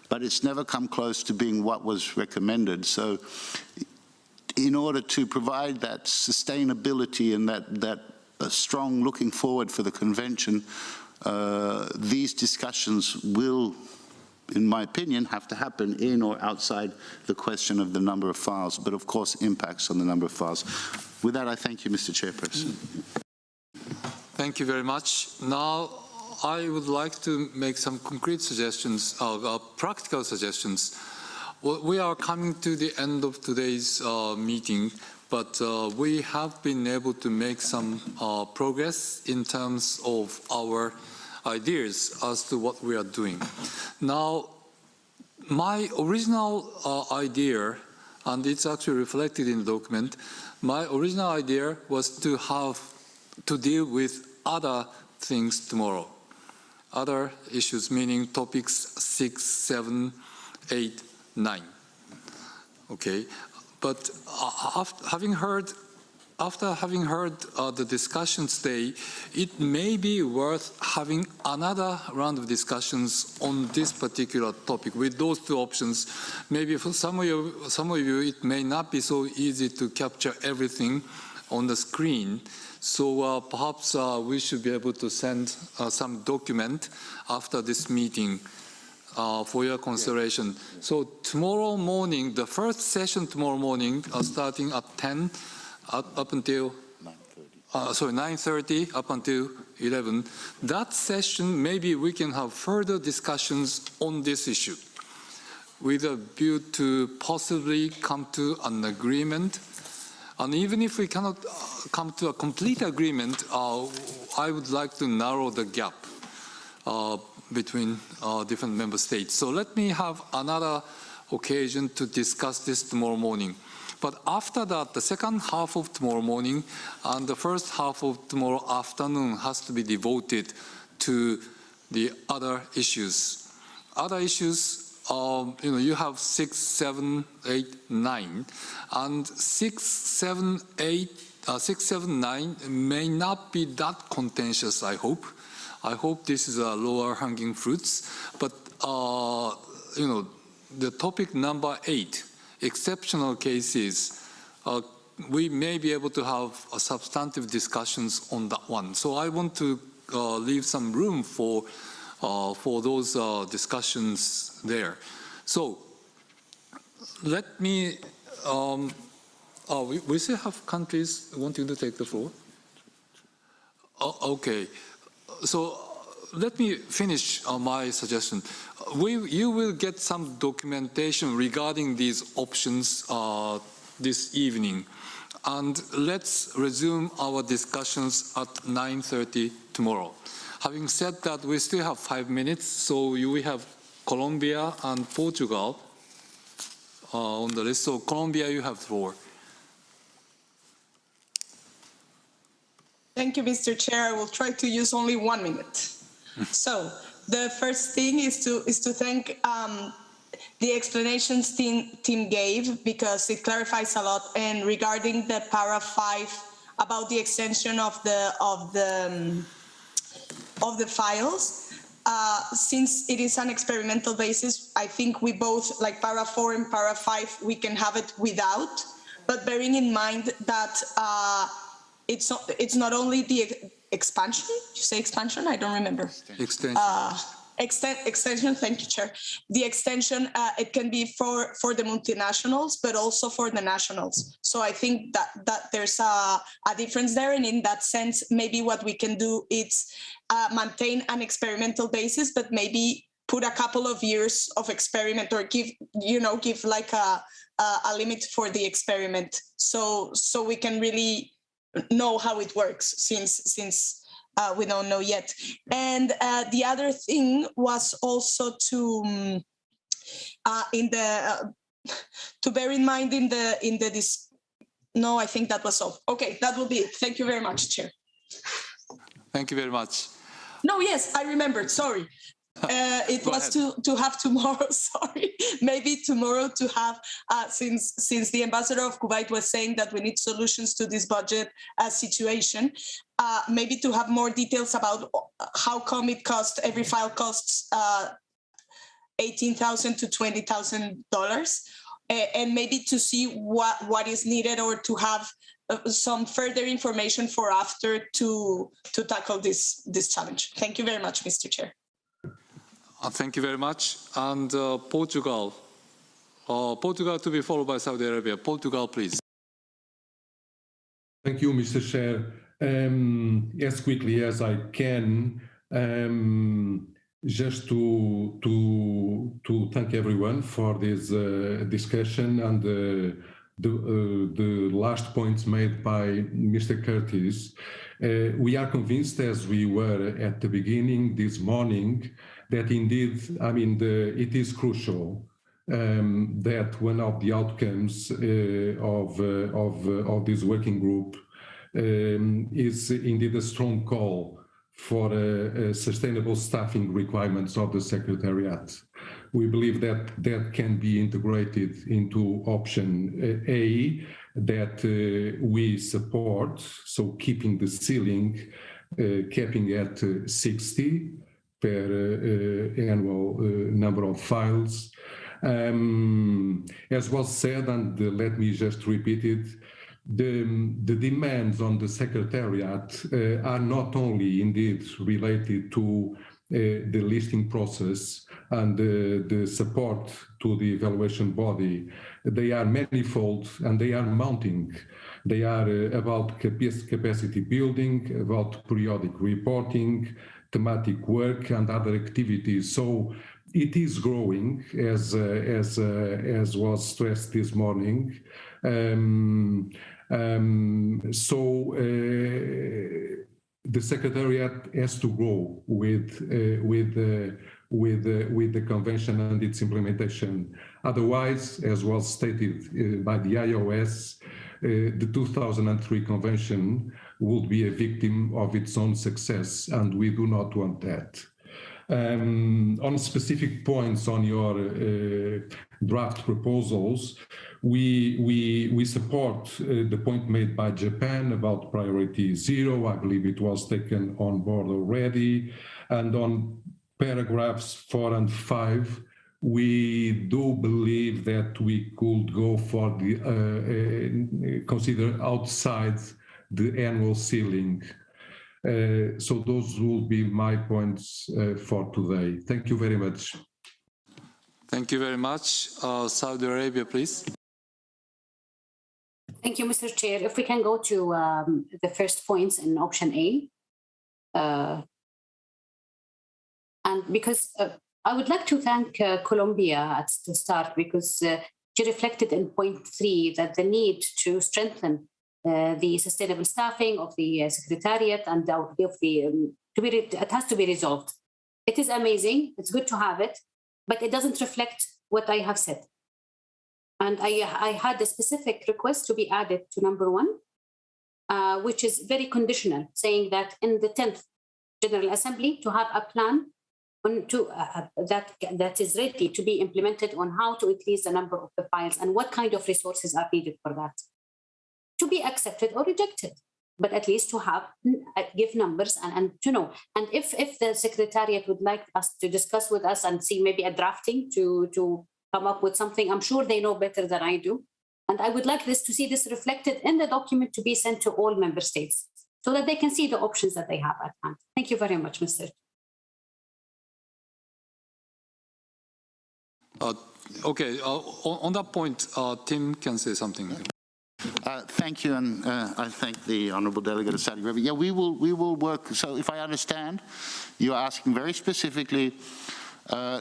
but it's never come close to being what was recommended. So in order to provide that sustainability and that strong looking forward for the convention, these discussions will, in my opinion, have to happen in or outside the question of the number of files, but of course impacts on the number of files. With that, I thank you, Mr. Chairperson. Thank you very much. Now, I would like to make some concrete suggestions, practical suggestions. Well, we are coming to the end of today's meeting, but we have been able to make some progress in terms of our ideas as to what we are doing. Now, my original idea, and it's actually reflected in the document, my original idea was to deal with other things tomorrow. Other issues, meaning topics 6, 7, 8, 9. Okay, but after having heard the discussions today, it may be worth having another round of discussions on this particular topic with those two options. Maybe for some of you, it may not be so easy to capture everything on the screen. So perhaps we should be able to send some document after this meeting for your consideration. So tomorrow morning, the first session tomorrow morning, starting at 10 up until 9:30 up until 11. That session, maybe we can have further discussions on this issue with a view to possibly come to an agreement. And even if we cannot come to a complete agreement, I would like to narrow the gap between different member states. So let me have another occasion to discuss this tomorrow morning. But after that, the second half of tomorrow morning and the first half of tomorrow afternoon has to be devoted to the other issues. Other issues, you have 6, 7, 8, 9, and 6, 7, 9 may not be that contentious, I hope. I hope this is a lower hanging fruits, but the topic number 8, exceptional cases, we may be able to have substantive discussions on that one. So I want to leave some room for those discussions there. So let me, we still have countries wanting to take the floor. Okay, so let me finish my suggestion. You will get some documentation regarding these options this evening. And let's resume our discussions at 9:30 tomorrow. Having said that, we still have 5 minutes, so we have Colombia and Portugal on the list. So Colombia, you have the floor. Thank you, Mr. Chair. I will try to use only 1 minute. So the first thing is to thank the explanations team gave, because it clarifies a lot. And regarding the para 5 about the extension of the files, since it is an experimental basis, I think we both, like para 4 and para 5, we can have it without, but bearing in mind that it's not only the expansion. You say expansion? I don't remember. Extension. Extension. Thank you, Chair. The extension, it can be for the multinationals, but also for the nationals. So I think that there's a difference there, and in that sense, maybe what we can do is maintain an experimental basis, but maybe put a couple of years of experiment, or give like a limit for the experiment, so we can really know how it works, since we don't know yet. And the other thing was also to bear in mind no, I think that was all. Okay, that will be it. Thank you very much, Chair. Thank you very much. No, yes, I remembered. Sorry. It was to have tomorrow, sorry, maybe tomorrow to have, since the ambassador of Kuwait was saying that we need solutions to this budget situation, maybe to have more details about how come every file costs $18,000 to $20,000, and maybe to see what is needed, or to have some further information for after to tackle this challenge. Thank you very much, Mr. Chair. Thank you very much. And Portugal. Portugal to be followed by Saudi Arabia. Portugal, please. Thank you, Mr. Chair. As quickly as I can, just to thank everyone for this discussion, and the last points made by Mr. Curtis. We are convinced, as we were at the beginning this morning, that indeed, it is crucial that one of the outcomes of this working group is indeed a strong call for sustainable staffing requirements of the Secretariat. We believe that that can be integrated into option A, that we support, so keeping the ceiling, capping at 60 per annual number of files. As was said, and let me just repeat it, the demands on the Secretariat are not only indeed related to the listing process and the support to the evaluation body. They are manifold and they are mounting. They are about capacity building, about periodic reporting, thematic work and other activities. So it is growing, as was stressed this morning. The Secretariat has to grow with with the convention and its implementation. Otherwise, as was stated by the IOS, the 2003 convention would be a victim of its own success, and we do not want that. On specific points on your draft proposals, we support the point made by Japan about priority 0. I believe it was taken on board already. And on paragraphs 4 and 5, we do believe that we could go for the consider outside the annual ceiling. So those will be my points for today. Thank you very much. Thank you very much. Saudi Arabia, please. Thank you, Mr. Chair. If we can go to the first points in option A. And because I would like to thank Colombia at the start, because she reflected in point 3 that the need to strengthen the sustainable staffing of the Secretariat and of the it has to be resolved. It is amazing. It's good to have it, but it doesn't reflect what I have said. And I had a specific request to be added to number 1, which is very conditional, saying that in the 10th General Assembly to have a plan on that is ready to be implemented on how to increase the number of the files and what kind of resources are needed for that. To be accepted or rejected, but at least to have give numbers and to know. And if the Secretariat would like us to discuss with us and see maybe a drafting to come up with something, I'm sure they know better than I do. And I would like to see this reflected in the document to be sent to all member states so that they can see the options that they have at hand. Thank you very much, Mr. Okay, on that point, Tim can say something. Thank you, and I thank the Honourable Delegate of Saudi Arabia. Yeah, we will work. So if I understand, you're asking very specifically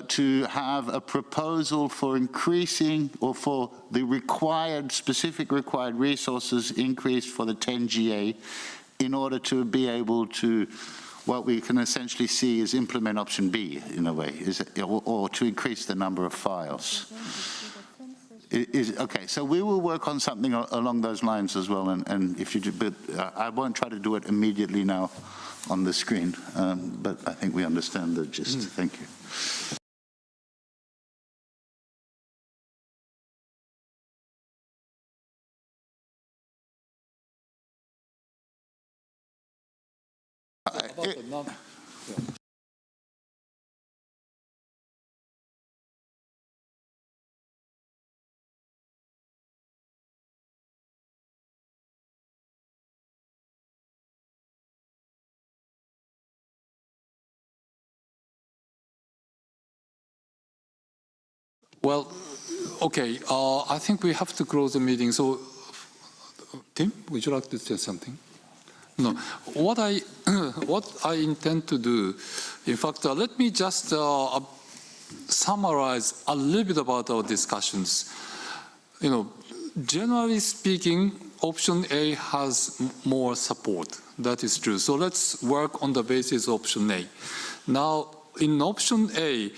to have a proposal for increasing or for the specific required resources increased for the 10GA in order to be able to, what we can essentially see is implement option B in a way, or to increase the number of files. Okay, so we will work on something along those lines as well, and if you do, but I won't try to do it immediately now on the screen, but I think we understand the gist. Thank you. Well, okay, I think we have to close the meeting. So, Tim, would you like to say something? No. What I intend to do, in fact, let me just summarize a little bit about our discussions. Generally speaking, option A has more support. That is true. So let's work on the basis of option A. Now, in option A,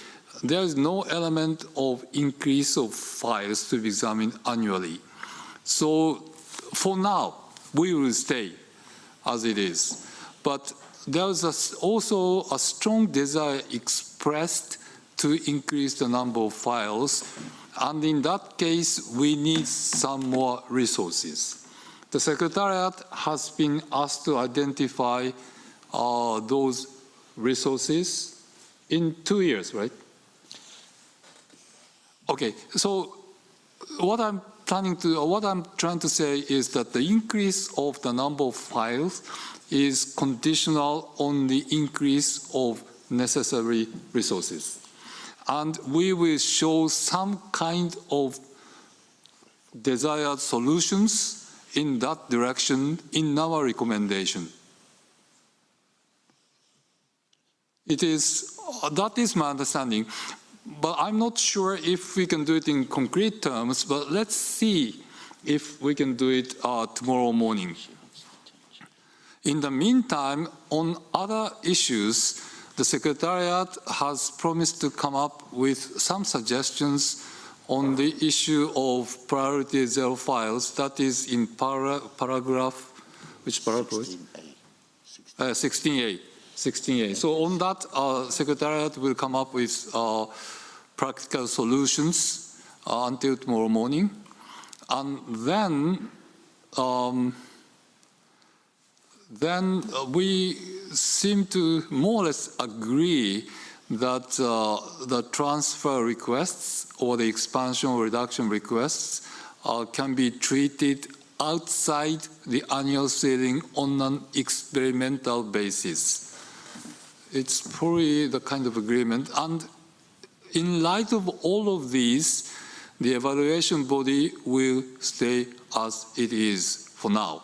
there is no element of increase of files to be examined annually. So for now, we will stay as it is. But there is also a strong desire expressed to increase the number of files. And in that case, we need some more resources. The Secretariat has been asked to identify those resources in 2 years, right? Okay, so what I'm trying to say is that the increase of the number of files is conditional on the increase of necessary resources. And we will show some kind of desired solutions in that direction in our recommendation. That is my understanding. But I'm not sure if we can do it in concrete terms, but let's see if we can do it tomorrow morning. In the meantime, on other issues, the Secretariat has promised to come up with some suggestions on the issue of priority 0 files. That is in paragraph, which paragraph? 16A. 16A. So on that, Secretariat will come up with practical solutions until tomorrow morning. And then we seem to more or less agree that the transfer requests or the expansion or reduction requests can be treated outside the annual ceiling on an experimental basis. It's probably the kind of agreement. And in light of all of these, the evaluation body will stay as it is for now.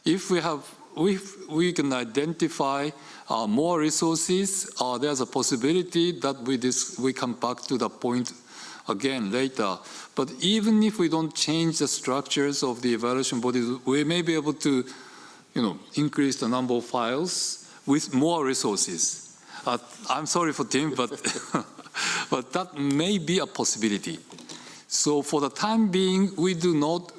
If we can identify more resources, there's a possibility that we come back to the point again later. But even if we don't change the structures of the evaluation bodies, we may be able to, increase the number of files with more resources. I'm sorry for Tim, but but that may be a possibility. So for the time being, we do not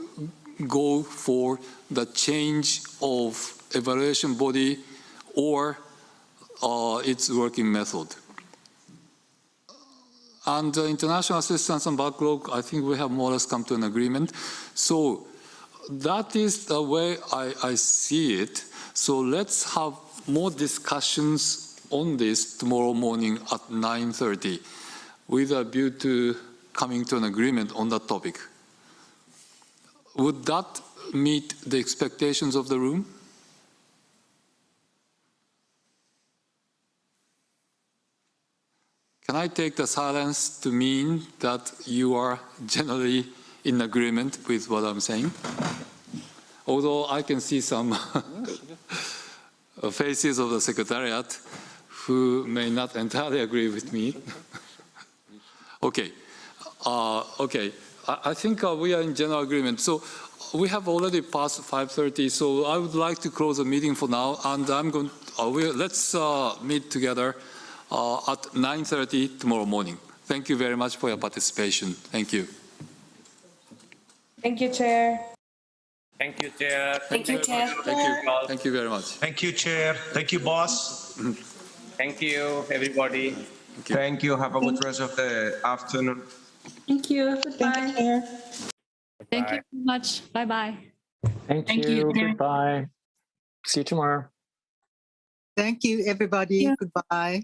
go for the change of evaluation body or its working method. And international assistance and backlog, I think we have more or less come to an agreement. So that is the way I see it. So let's have more discussions on this tomorrow morning at 9:30 with a view to coming to an agreement on that topic. Would that meet the expectations of the room? Can I take the silence to mean that you are generally in agreement with what I'm saying? Although I can see some faces of the Secretariat who may not entirely agree with me. Okay. Okay. I think we are in general agreement. So we have already passed 5:30. So I would like to close the meeting for now, and I'm going. Let's meet together at 9:30 tomorrow morning. Thank you very much for your participation. Thank you. Thank you, Chair. Thank you, Chair. Thank you, Chair. Thank you. Thank you very much. Thank you, Chair. Thank you, boss. Thank you, everybody. Thank you. Have a good rest of the afternoon. Thank you. Goodbye. Thank you so much. Bye-bye. Thank you. Goodbye. See you tomorrow. Thank you, everybody. Yeah. Goodbye.